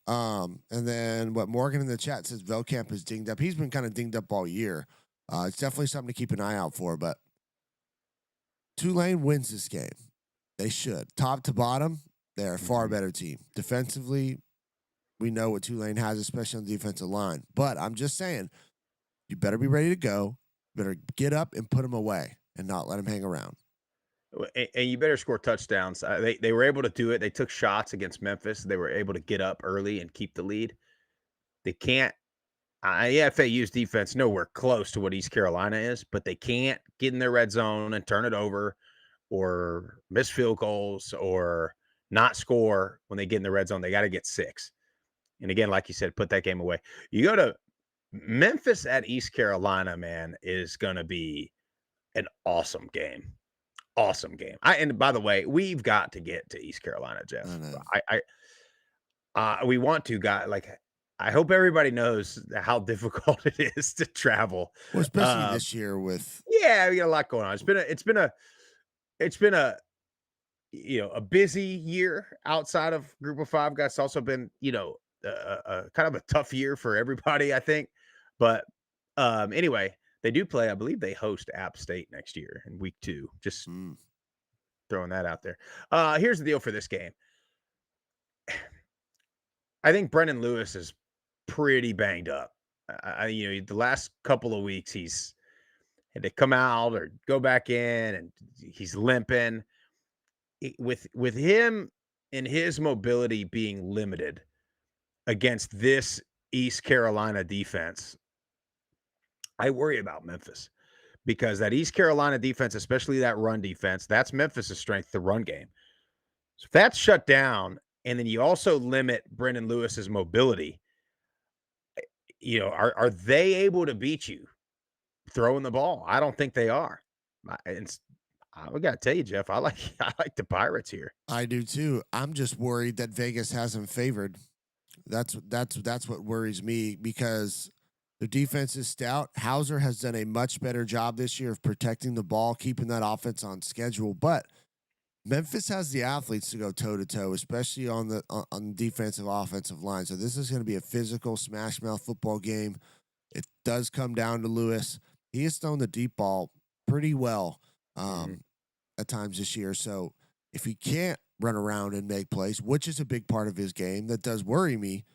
Speaker 9: And then what Morgan in the chat says, Veldkamp is dinged up. He's been kind of dinged up all year. It's definitely something to keep an eye out for, but Tulane wins this game. They should. Top to bottom, they're a far better team. Defensively, we know what Tulane has, especially on the defensive line. But I'm just saying, you better be ready to go. You better get up and put them away and not let them hang around.
Speaker 1: And you better score touchdowns. They were able to do it. They took shots against Memphis. They were able to get up early and keep the lead. They can't. FAU's defense nowhere close to what East Carolina is, but they can't get in their red zone and turn it over or miss field goals or not score when they get in the red zone. They got to get 6. And again, like you said, put that game away. You go to Memphis at East Carolina, man, is going to be an awesome game. Awesome game. And by the way, we've got to get to East Carolina, Jeff. We want to, I hope everybody knows how difficult it is to travel.
Speaker 9: Well, especially this year with
Speaker 1: we got a lot going on. It's been a a busy year outside of Group of 5 guys. It's also been kind of a tough year for everybody, I think. But anyway, they do play. I believe they host App State next year in week 2. Just throwing that out there. Here's the deal for this game. I think Brendan Lewis is pretty banged up. The last couple of weeks he's had to come out or go back in, and he's limping. With him and his mobility being limited against this East Carolina defense, I worry about Memphis because that East Carolina defense, especially that run defense, that's Memphis' strength, the run game. So if that's shut down, and then you also limit Brendan Lewis's mobility, are they able to beat you throwing the ball? I don't think they are. I got to tell you, Jeff, I like the Pirates here.
Speaker 9: I do too. I'm just worried that Vegas hasn't favored. That's what worries me because the defense is stout. Hauser has done a much better job this year of protecting the ball, keeping that offense on schedule. But Memphis has the athletes to go toe to toe, especially on the defensive offensive line. So this is going to be a physical smash mouth football game. It does come down to Lewis. He has thrown the deep ball pretty well at times this year. So if he can't run around and make plays, which is a big part of his game, that does worry me.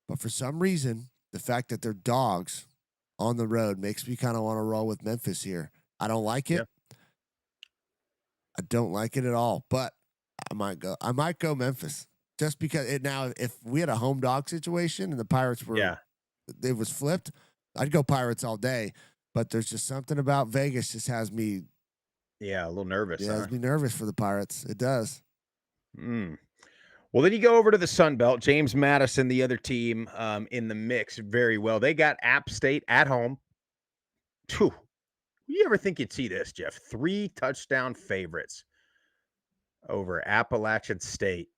Speaker 9: But for some reason, the fact that they're dogs on the road makes me kind of want to roll with Memphis here. I don't like it. Yeah. I don't like it at all, but I might go Memphis just because if we had a home dog situation and the Pirates were, it was flipped, I'd go Pirates all day, but there's just something about Vegas just has me.
Speaker 1: Yeah. A little nervous.
Speaker 9: Yeah. It has me nervous for the Pirates. It does.
Speaker 1: Well, then you go over to the Sun Belt. James Madison, the other team in the mix very well. They got App State at home. Whew. You ever think you'd see this, Jeff? 3 touchdown favorites over Appalachian State.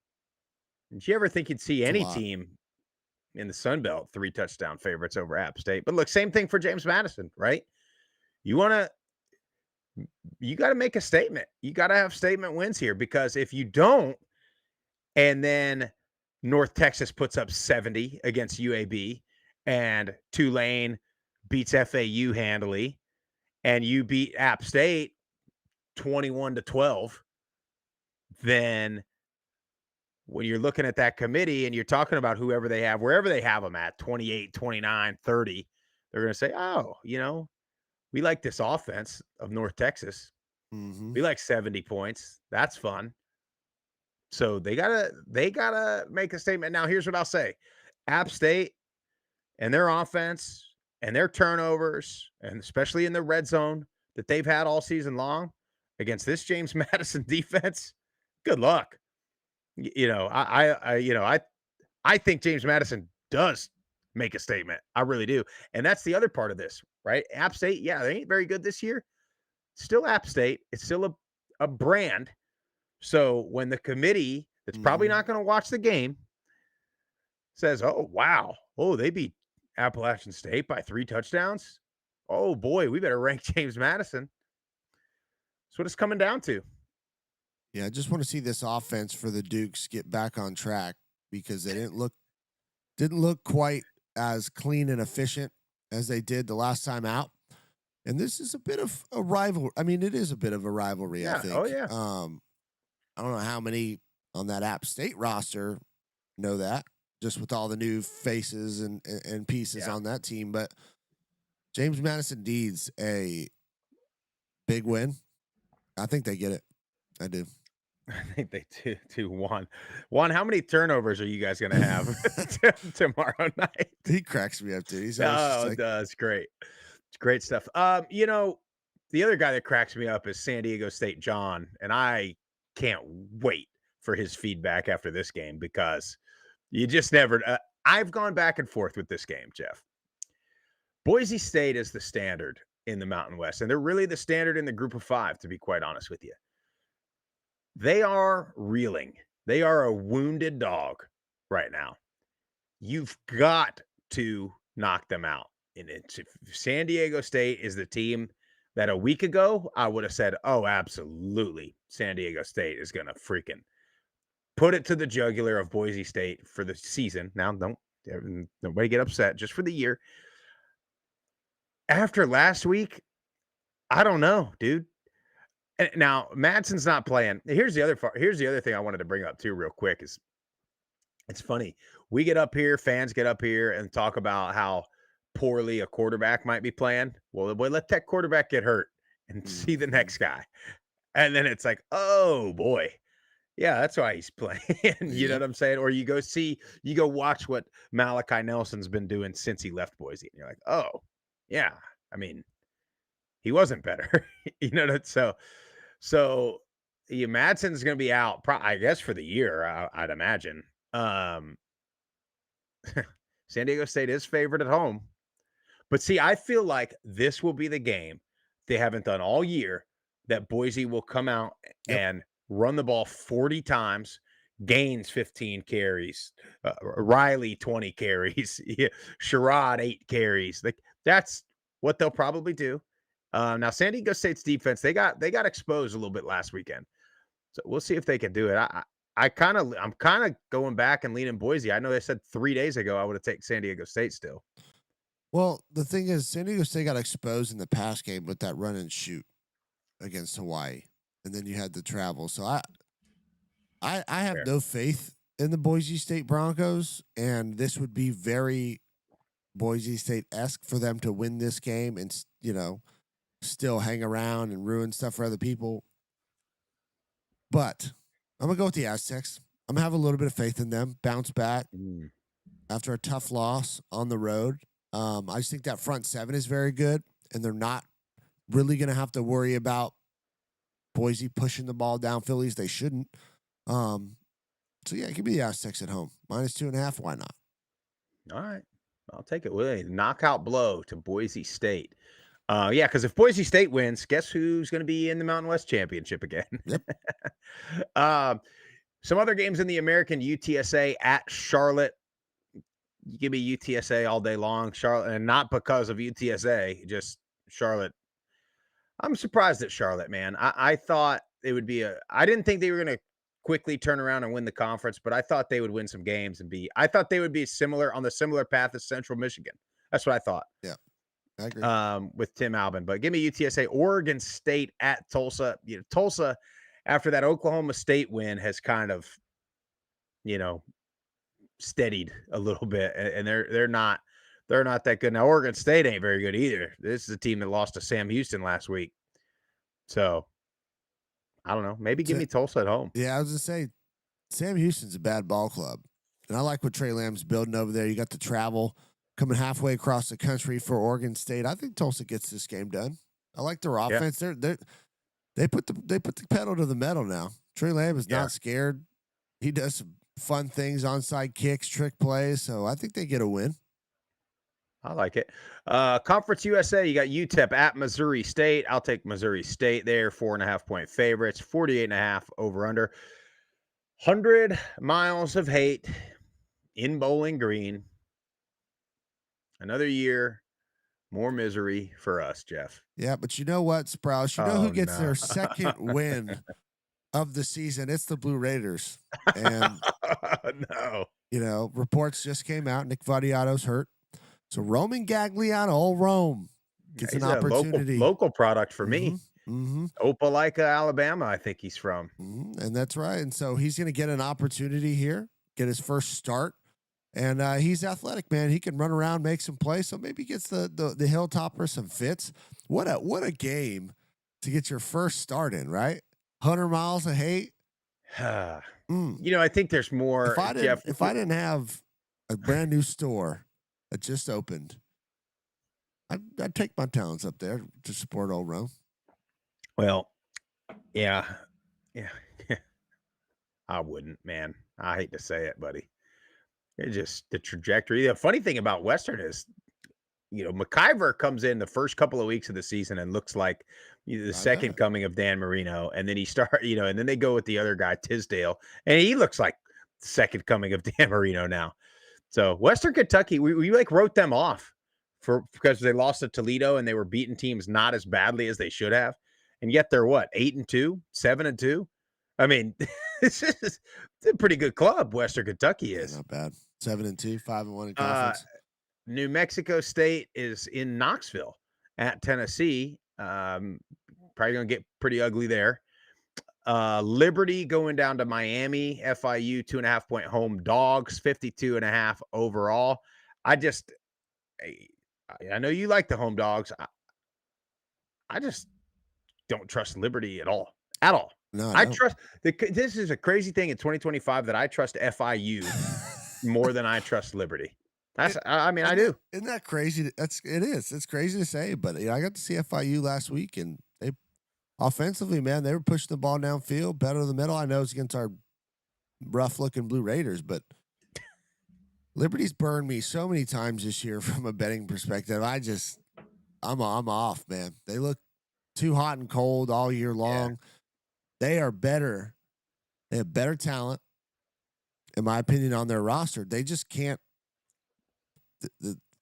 Speaker 1: Did you ever think you'd see any team in the Sun Belt 3 touchdown favorites over App State. But look, same thing for James Madison, right? You got to make a statement. You got to have statement wins here, because if you don't, and then North Texas puts up 70 against UAB, and Tulane beats FAU handily, and you beat App State 21-12, then when you're looking at that committee and you're talking about whoever they have, wherever they have them at, 28, 29, 30, they're going to say, oh, we like this offense of North Texas. We like 70 points. That's fun. So they gotta make a statement. Now, here's what I'll say. App State and their offense and their turnovers, and especially in the red zone that they've had all season long against this James Madison defense, good luck. I think James Madison does make a statement. I really do. And that's the other part of this, right? App State, yeah, they ain't very good this year. Still App State. It's still a brand. So when the committee that's probably not going to watch the game says, oh, wow. Oh, they beat Appalachian State by 3 touchdowns. Oh, boy, we better rank James Madison. That's what it's coming down to.
Speaker 9: Yeah, I just want to see this offense for the Dukes get back on track, because they didn't look quite as clean and efficient as they did the last time out. And this is a bit of a rivalry. I mean, it is a bit of a rivalry, I think.
Speaker 1: Oh, yeah.
Speaker 9: I don't know how many on that App State roster know that, just with all the new faces and pieces on that team. But James Madison needs a big win. I think they get it. I do.
Speaker 1: I think they do. Juan, how many turnovers are you guys going to have tomorrow night?
Speaker 9: He cracks me up, dude.
Speaker 1: It does. Great. It's great stuff. The other guy that cracks me up is San Diego State John, and I can't wait for his feedback after this game, because you just never I've gone back and forth with this game, Jeff. Boise State is the standard in the Mountain West, and they're really the standard in the group of 5, to be quite honest with you. They are reeling. They are a wounded dog right now. You've got to knock them out. And San Diego State is the team that a week ago I would have said, oh, absolutely, San Diego State is going to freaking put it to the jugular of Boise State for the season. Now, nobody get upset, just for the year. After last week, I don't know, dude. And now, Madsen's not playing. Here's the other thing I wanted to bring up too real quick is, it's funny. We get up here, fans get up here and talk about how poorly a quarterback might be playing. Well, boy, let that quarterback get hurt and see the next guy. And then it's like, oh boy, yeah, that's why he's playing. You know what I'm saying? Or you go watch what Malachi Nelson's been doing since he left Boise. And you're like, oh yeah, I mean, he wasn't better. You know, so Madsen's going to be out, I guess, for the year, I'd imagine. San Diego State is favored at home. But see, I feel like this will be the game they haven't done all year, that Boise will come out and run the ball 40 times, Gaines 15 carries, Riley 20 carries, Sherrod 8 carries. Like, that's what they'll probably do. Now, San Diego State's defense, they got exposed a little bit last weekend. So we'll see if they can do it. I'm kind of going back and leaning Boise. I know they said 3 days ago I would have taken San Diego State still.
Speaker 9: Well, the thing is, San Diego State got exposed in the pass game with that run and shoot against Hawaii, and then you had the travel. So I have no faith in the Boise State Broncos, and this would be very Boise State-esque for them to win this game and, still hang around and ruin stuff for other people. But I'm going to go with the Aztecs. I'm going to have a little bit of faith in them, bounce back after a tough loss on the road. I just think that front 7 is very good, and they're not really going to have to worry about Boise pushing the ball down Phillies. They shouldn't. So, yeah, give me the Aztecs at home. -2.5, why not?
Speaker 1: All right. I'll take it with a knockout blow to Boise State. Yeah, because if Boise State wins, guess who's going to be in the Mountain West Championship again?
Speaker 9: Yep.
Speaker 1: Some other games in the American, UTSA at Charlotte. You give me UTSA all day long, Charlotte, and not because of UTSA, just Charlotte. I'm surprised at Charlotte, man. I thought it would be I didn't think they were going to quickly turn around and win the conference, but I thought they would win some games and I thought they would be on the similar path as Central Michigan. That's what I thought.
Speaker 9: Yeah, I agree.
Speaker 1: With Tim Albin, but give me UTSA. Oregon State at Tulsa. Tulsa, after that Oklahoma State win, has kind of, steadied a little bit, and they're not that good now. Oregon State ain't very good either. This is a team that lost to Sam Houston last week, so I don't know. Maybe give me Tulsa at home.
Speaker 9: Yeah, I was gonna say Sam Houston's a bad ball club, and I like what Trey Lamb's building over there. You got the travel coming halfway across the country for Oregon State. I think Tulsa gets this game done. I like their offense. Yeah. They put the pedal to the metal now. Trey Lamb is not scared. He does some fun things, onside kicks, trick plays. So I think they get a win.
Speaker 1: I like it. Conference USA, you got UTEP at Missouri State. I'll take Missouri State there. 4.5-point favorites, 48.5 over under. 100 miles of hate in Bowling Green. Another year, more misery for us, Jeff.
Speaker 9: Yeah, but you know what, Sprouse? You know who gets their second win of the season? It's the Blue Raiders. And
Speaker 1: no.
Speaker 9: Reports just came out. Nick Vadiato's hurt. So Roman Gagliano, old Rome, gets an opportunity.
Speaker 1: Local product for me.
Speaker 9: Mm-hmm.
Speaker 1: Opelika, Alabama, I think he's from.
Speaker 9: Mm-hmm. And that's right. And so he's going to get an opportunity here, get his first start. And he's athletic, man. He can run around, make some plays. So maybe he gets the Hilltopper some fits. What a game to get your first start in, right? 100 miles of hate.
Speaker 1: I think there's more.
Speaker 9: If I didn't have a brand new store that just opened, I'd take my talents up there to support old Rome.
Speaker 1: Well, yeah. I wouldn't, man. I hate to say it, buddy. It's just the trajectory. The funny thing about Western is, McIver comes in the first couple of weeks of the season and looks like the second coming of Dan Marino. And then and then they go with the other guy, Tisdale, and he looks like the second coming of Dan Marino now. So Western Kentucky, we wrote them off because they lost to Toledo and they were beating teams not as badly as they should have. And yet they're 8-2, 7-2. I mean, it's a pretty good club. Western Kentucky is
Speaker 9: not bad. 7-2, 5-1 in conference.
Speaker 1: New Mexico State is in Knoxville at Tennessee. Probably going to get pretty ugly there. Liberty going down to Miami. FIU 2.5-point home dogs. 52.5 overall. I know you like the home dogs. I just don't trust Liberty at all.
Speaker 9: No,
Speaker 1: I trust this is a crazy thing in 2025 that I trust FIU more than I trust Liberty. I do.
Speaker 9: Isn't that crazy? It is. It's crazy to say, but I got to see FIU last week, and they offensively, man, they were pushing the ball downfield, better in the middle. I know it's against our rough-looking Blue Raiders, but Liberty's burned me so many times this year from a betting perspective. I'm off, man. They look too hot and cold all year long. Yeah. They are better. They have better talent, in my opinion, on their roster. They just can't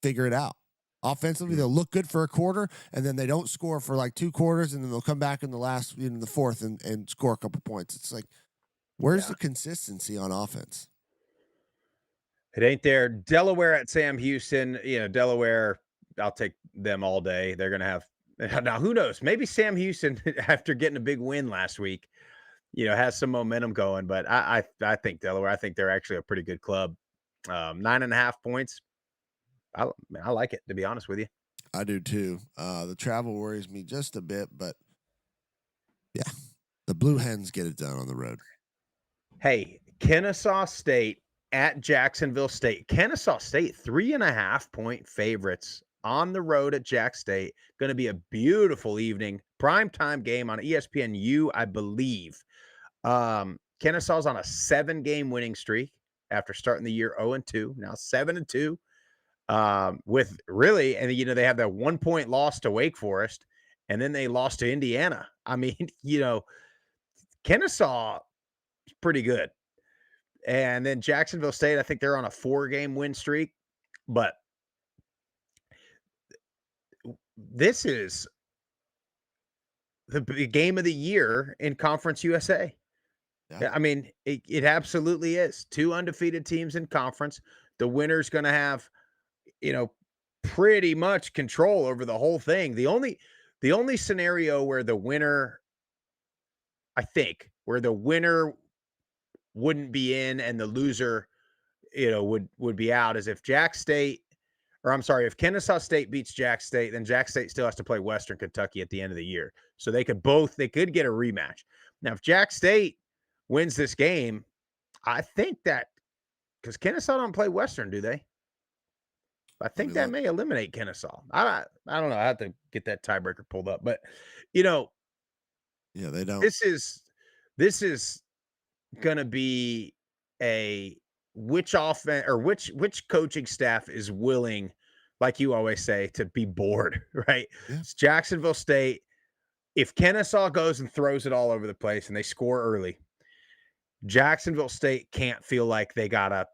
Speaker 9: figure it out. Offensively, they'll look good for a quarter, and then they don't score for like 2 quarters, and then they'll come back in the fourth and score a couple points. It's like, where's the consistency on offense?
Speaker 1: It ain't there. Delaware at Sam Houston. Delaware, I'll take them all day. They're going to have. Now, who knows? Maybe Sam Houston, after getting a big win last week, has some momentum going. But I think Delaware. I think they're actually a pretty good club. 9.5 points. I like it, to be honest with you.
Speaker 9: I do too. The travel worries me just a bit, but yeah, the Blue Hens get it done on the road.
Speaker 1: Hey, Kennesaw State at Jacksonville State. Kennesaw State 3.5-point favorites on the road at Jack State. Going to be a beautiful evening. Primetime game on ESPNU, I believe. Kennesaw's on a 7-game winning streak after starting the year 0-2. Now 7-2. With really, and they have that 1-point loss to Wake Forest, and then they lost to Indiana. I mean, Kennesaw is pretty good. And then Jacksonville State, I think they're on a 4-game win streak. But this is the game of the year in Conference USA.
Speaker 9: Yeah.
Speaker 1: I mean, it absolutely is. 2 undefeated teams in conference. The winner's going to have, pretty much control over the whole thing. The only scenario where the winner, I think, where the winner wouldn't be in and the loser, would be out is if if Kennesaw State beats Jack State, then Jack State still has to play Western Kentucky at the end of the year. So they could get a rematch. Now, if Jack State wins this game, I think that because Kennesaw don't play Western, do they? I think that may eliminate Kennesaw. I don't know. I have to get that tiebreaker pulled up, but
Speaker 9: yeah, they don't.
Speaker 1: This is gonna be a which offense or which coaching staff is willing, like you always say, to be bored, right?
Speaker 9: Yeah.
Speaker 1: It's Jacksonville State. If Kennesaw goes and throws it all over the place and they score early, Jacksonville State can't feel like they gotta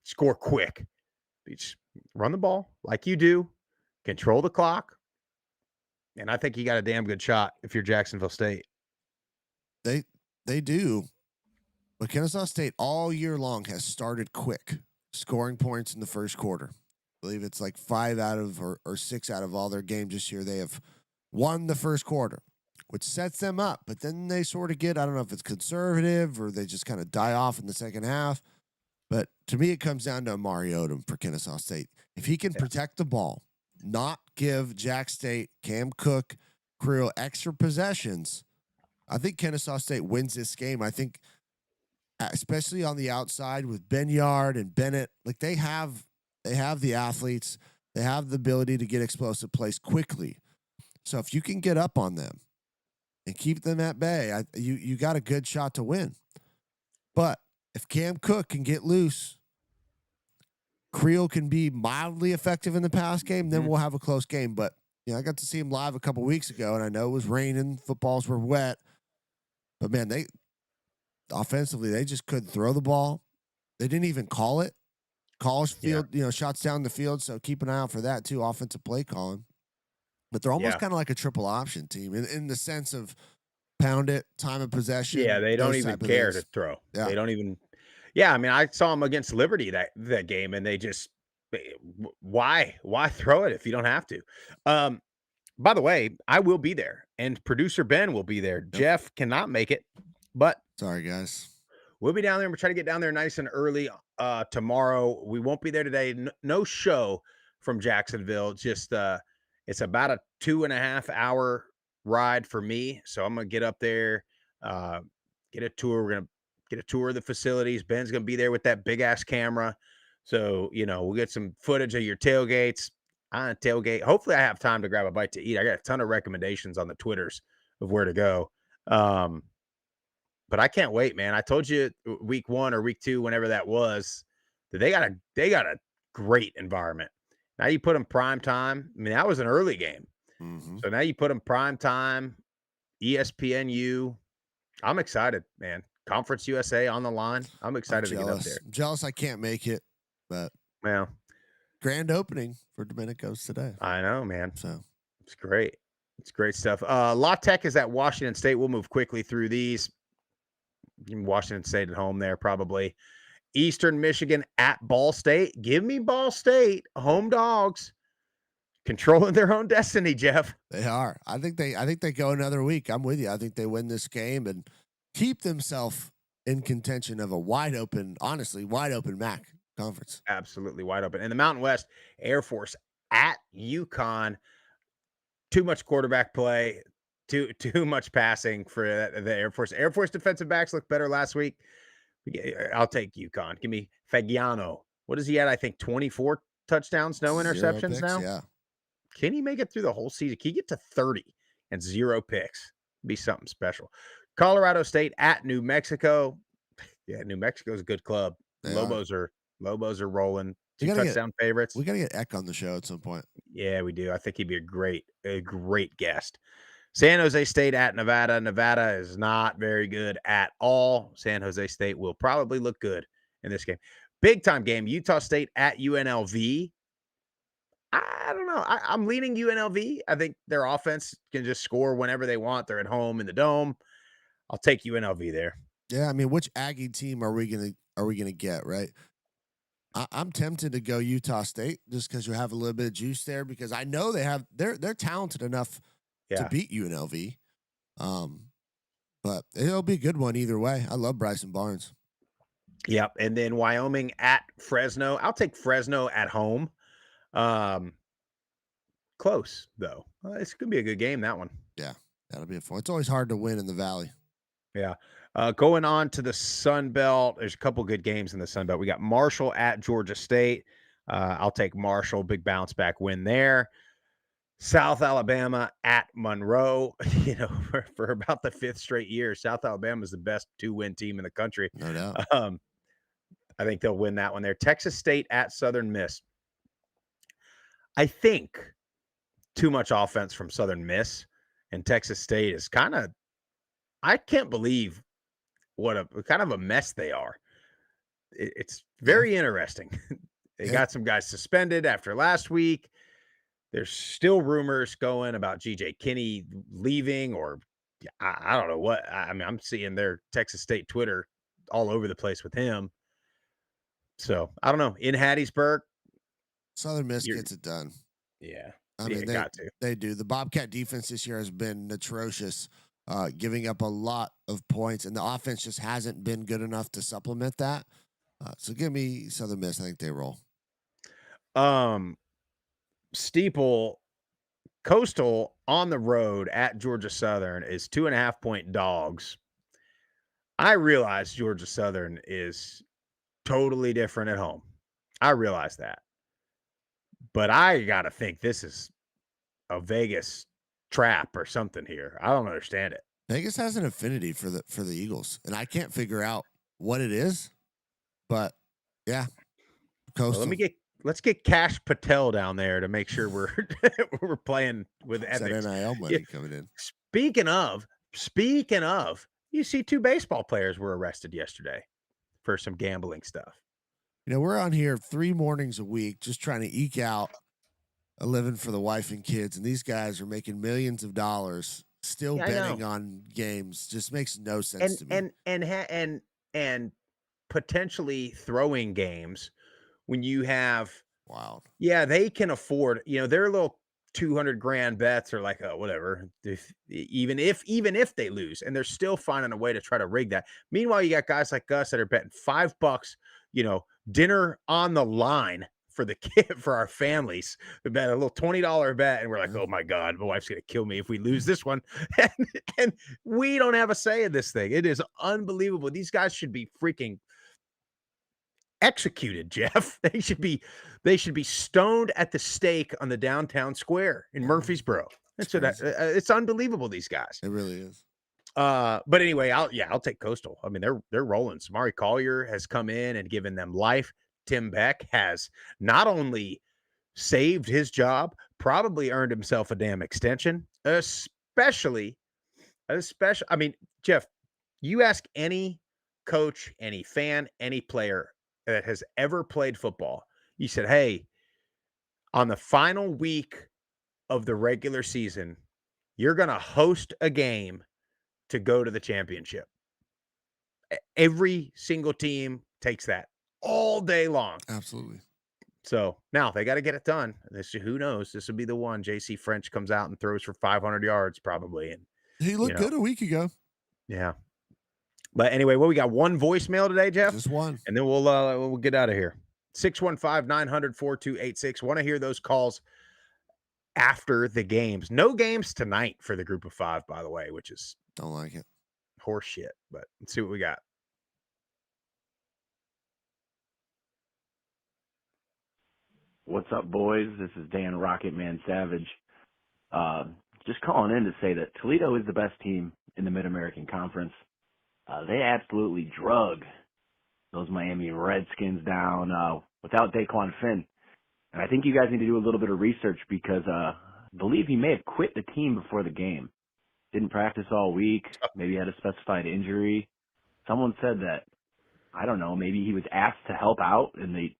Speaker 1: score quick. You just run the ball like you do, control the clock, and I think you got a damn good shot if you're Jacksonville State.
Speaker 9: They do. But Kennesaw State all year long has started quick, scoring points in the first quarter. I believe it's like 5 out of or 6 out of all their games this year. They have won the first quarter, which sets them up. But then they sort of get, I don't know if it's conservative or they just kind of die off in the second half. But to me, it comes down to Amari Odom for Kennesaw State. If he can protect the ball, not give Jack State, Cam Cook, Creel extra possessions, I think Kennesaw State wins this game. I think, especially on the outside with Benyard and Bennett, like they have the athletes, they have the ability to get explosive plays quickly. So if you can get up on them and keep them at bay, you got a good shot to win. But if Cam Cook can get loose, Creel can be mildly effective in the pass game, then we'll have a close game. But I got to see him live a couple weeks ago, and I know it was raining, footballs were wet. But man, they offensively, they just couldn't throw the ball. They didn't even call it. Calls field, shots down the field. So keep an eye out for that too. Offensive play calling. But they're almost kind of like a triple option team in the sense of pound it, time of possession.
Speaker 1: Yeah, they don't even care to throw.
Speaker 9: Yeah.
Speaker 1: They don't even. Yeah, I mean, I saw them against Liberty that game, and they just why throw it if you don't have to? By the way, I will be there, and producer Ben will be there. Yep. Jeff cannot make it, but
Speaker 9: sorry, guys.
Speaker 1: We'll be down there. We're trying to get down there nice and early tomorrow. We won't be there today. No show from Jacksonville. Just it's about a 2.5 hour ride for me. So I'm gonna get up there, get a tour. We're gonna get a tour of the facilities. Ben's gonna be there with that big ass camera. So we'll get some footage of your tailgates. Tailgate. Hopefully I have time to grab a bite to eat. I got a ton of recommendations on the Twitters of where to go. But I can't wait, man. I told you week 1 or week 2, whenever that was, that they got a great environment. Now you put them prime time. I mean, that was an early game.
Speaker 9: Mm-hmm.
Speaker 1: So now you put them prime time, ESPNU. I'm excited, man. Conference USA on the line. I'm excited to get up there.
Speaker 9: I'm jealous I can't make it, but grand opening for Domenico's today.
Speaker 1: I know, man.
Speaker 9: So
Speaker 1: it's great. It's great stuff. La Tech is at Washington State. We'll move quickly through these. Washington State at home there, probably. Eastern Michigan at Ball State. Give me Ball State. Home dogs. Controlling their own destiny, Jeff.
Speaker 9: They are. I think they go another week. I'm with you. I think they win this game and keep themselves in contention of a wide open MAC conference.
Speaker 1: Absolutely wide open. In the Mountain West, Air Force at UConn. Too much quarterback play. Too much passing for the Air Force. Air Force defensive backs looked better last week. I'll take UConn. Give me Fagiano. What is he at? I think 24 touchdowns, no interceptions
Speaker 9: picks,
Speaker 1: now.
Speaker 9: Yeah.
Speaker 1: Can he make it through the whole season? Can he get to 30 and 0 picks? Be something special. Colorado State at New Mexico. Yeah, New Mexico's a good club. Lobos are rolling. 2 touchdown favorites.
Speaker 9: We got to get Eck on the show at some point.
Speaker 1: Yeah, we do. I think he'd be a great guest. San Jose State at Nevada. Nevada is not very good at all. San Jose State will probably look good in this game. big time game, Utah State at UNLV. I don't know. I'm leaning UNLV. I think their offense can just score whenever they want. They're at home in the dome. I'll take UNLV there.
Speaker 9: Yeah, I mean, which Aggie team are we gonna get, right? I'm tempted to go Utah State just because you have a little bit of juice there because I know they're talented enough to beat UNLV. But it'll be a good one either way. I love Bryson Barnes.
Speaker 1: Yep. And then Wyoming at Fresno. I'll take Fresno at home. Close though. It's gonna be a good game, that one.
Speaker 9: Yeah, that'll be a fun. It's always hard to win in the Valley.
Speaker 1: Yeah. Going on to the Sun Belt, there's a couple good games in the Sun Belt. We got Marshall at Georgia State. I'll take Marshall, big bounce back win there. South Alabama at Monroe. You know, for about the 5th straight year, South Alabama is the best 2-win team in the country.
Speaker 9: No doubt.
Speaker 1: I think they'll win that one there. Texas State at Southern Miss. I think too much offense from Southern Miss, and Texas State is kind of, I can't believe what a kind of a mess they are. It's very interesting. They got some guys suspended after last week. There's still rumors going about GJ Kinney leaving, or I don't know what. I mean, I'm seeing their Texas State Twitter all over the place with him. So I don't know. In Hattiesburg,
Speaker 9: Southern Miss gets it done.
Speaker 1: Yeah.
Speaker 9: I mean, they do. The Bobcat defense this year has been atrocious, giving up a lot of points, and the offense just hasn't been good enough to supplement that. So give me Southern Miss. I think they roll.
Speaker 1: Steeple Coastal on the road at Georgia Southern is 2.5-point dogs. I realize Georgia Southern is totally different at home. I realize that. But I got to think this is a Vegas trap or something here. I don't understand it.
Speaker 9: Vegas has an affinity for the Eagles, and I can't figure out what it is. But yeah,
Speaker 1: Coastal. Well, let's get Cash Patel down there to make sure we're playing with ethics.
Speaker 9: That NIL money coming in.
Speaker 1: Speaking of, you see 2 baseball players were arrested yesterday for some gambling stuff.
Speaker 9: You know, we're on here 3 mornings a week just trying to eke out a living for the wife and kids, and these guys are making millions of dollars still betting on games. Just makes no sense to me.
Speaker 1: And potentially throwing games when you have they can afford, their little 200 grand bets are like whatever, even if they lose, and they're still finding a way to try to rig that. Meanwhile, you got guys like us that are betting $5, dinner on the line for the kid, for our families. We bet a little $20 bet, and we're like, oh my God, my wife's gonna kill me if we lose this one. and we don't have a say in this thing. It is unbelievable. These guys should be freaking executed, Jeff. They should be stoned at the stake on the downtown square in Murfreesboro. It's unbelievable, these guys.
Speaker 9: It really is.
Speaker 1: But anyway, I'll take Coastal. I mean, they're rolling. Samari Collier has come in and given them life. Tim Beck has not only saved his job, probably earned himself a damn extension, especially, I mean, Jeff, you ask any coach, any fan, any player that has ever played football, you said, hey, on the final week of the regular season, you're going to host a game to go to the championship. Every single team takes that all day long.
Speaker 9: Absolutely.
Speaker 1: So now they got to get it done. Who knows? This will be the one. JC French comes out and throws for 500 yards probably. And
Speaker 9: he looked good a week ago.
Speaker 1: Yeah. But anyway, we got one voicemail today, Jeff.
Speaker 9: Just one.
Speaker 1: And then we'll get out of here. 615-900-4286. Want to hear those calls after the games. No games tonight for the group of 5, by the way, which is
Speaker 9: don't like it.
Speaker 1: Horse shit. But let's see what we got.
Speaker 11: What's up, boys? This is Dan Rocketman Savage. Just calling in to say that Toledo is the best team in the Mid-American Conference. They absolutely drug those Miami Redskins down without Daquan Finn. And I think you guys need to do a little bit of research because I believe he may have quit the team before the game. Didn't practice all week. Maybe had a specified injury. Someone said that I don't know, maybe he was asked to help out and they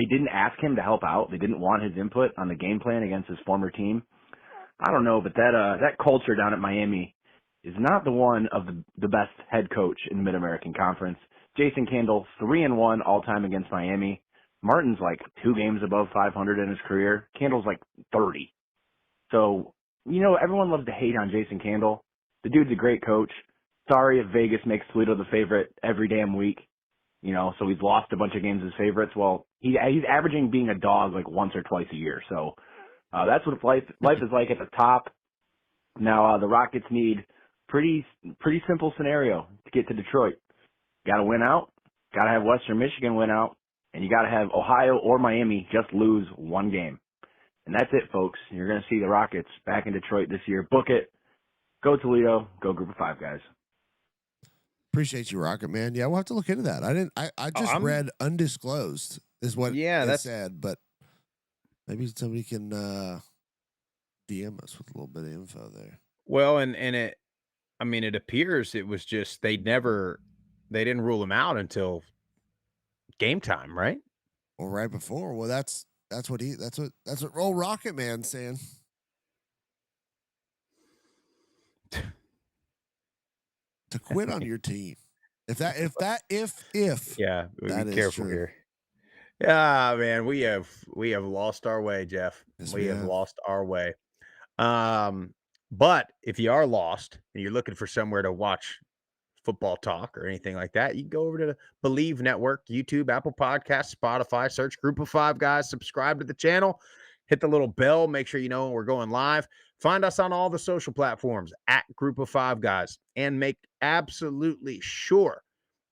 Speaker 11: didn't ask him to help out. They didn't want his input on the game plan against his former team. I don't know, but that culture down at Miami is not the one of the best head coach in the Mid-American Conference. Jason Candle, 3-1 all-time against Miami. Martin's like 2 games above 500 in his career. Candle's like 30. So, everyone loves to hate on Jason Candle. The dude's a great coach. Sorry if Vegas makes Toledo the favorite every damn week. So he's lost a bunch of games as favorites. Well, he's averaging being a dog like once or twice a year. So that's what life is like at the top. Now the Rockets need pretty simple scenario to get to Detroit. Got to win out. Got to have Western Michigan win out, and you got to have Ohio or Miami just lose 1 game. And that's it, folks. You're going to see the Rockets back in Detroit this year. Book it. Go Toledo. Go Group of 5 guys.
Speaker 9: Appreciate you, Rocket Man. Yeah, we'll have to look into that. I just read undisclosed is what they said, but maybe somebody can DM us with a little bit of info there.
Speaker 1: Well, and it appears it was just they didn't rule him out until game time, right?
Speaker 9: Or right before. Well, that's what old Rocket Man's saying. To quit on your team. If
Speaker 1: yeah,
Speaker 9: that
Speaker 1: be careful here. Yeah, man, we have lost our way, Jeff.
Speaker 9: Yes,
Speaker 1: we have lost our way. But if you are lost and you're looking for somewhere to watch football talk or anything like that, you can go over to the Believe Network, YouTube, Apple Podcasts, Spotify, search Group of 5 Guys, subscribe to the channel, hit the little bell, make sure you know when we're going live. Find us on all the social platforms at Group of 5 Guys, and make absolutely sure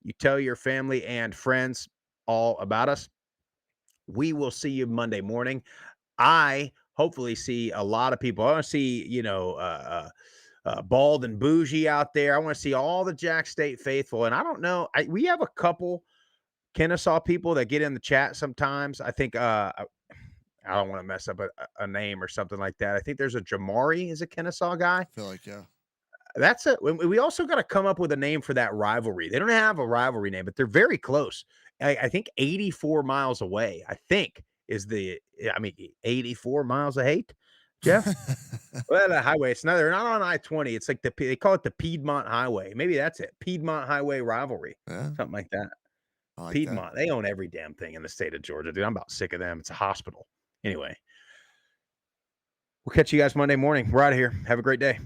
Speaker 1: you tell your family and friends all about us. We will see you Monday morning. I hopefully see a lot of people. I want to see, Bald and Bougie out there. I want to see all the Jack State faithful. And I don't know, we have a couple Kennesaw people that get in the chat sometimes. I think I don't want to mess up a name or something like that. I think there's a Jamari is a Kennesaw guy.
Speaker 9: I feel like, yeah.
Speaker 1: That's it. We also got to come up with a name for that rivalry. They don't have a rivalry name, but they're very close. I think 84 miles away, I think, is 84 miles of hate, Jeff? Well, the highway. They're not on I-20. It's like they call it the Piedmont Highway. Maybe that's it. Piedmont Highway rivalry.
Speaker 9: Yeah.
Speaker 1: Something like that.
Speaker 9: Like
Speaker 1: Piedmont. They own every damn thing in the state of Georgia, dude. I'm about sick of them. It's a hospital. Anyway, we'll catch you guys Monday morning. We're out of here. Have a great day.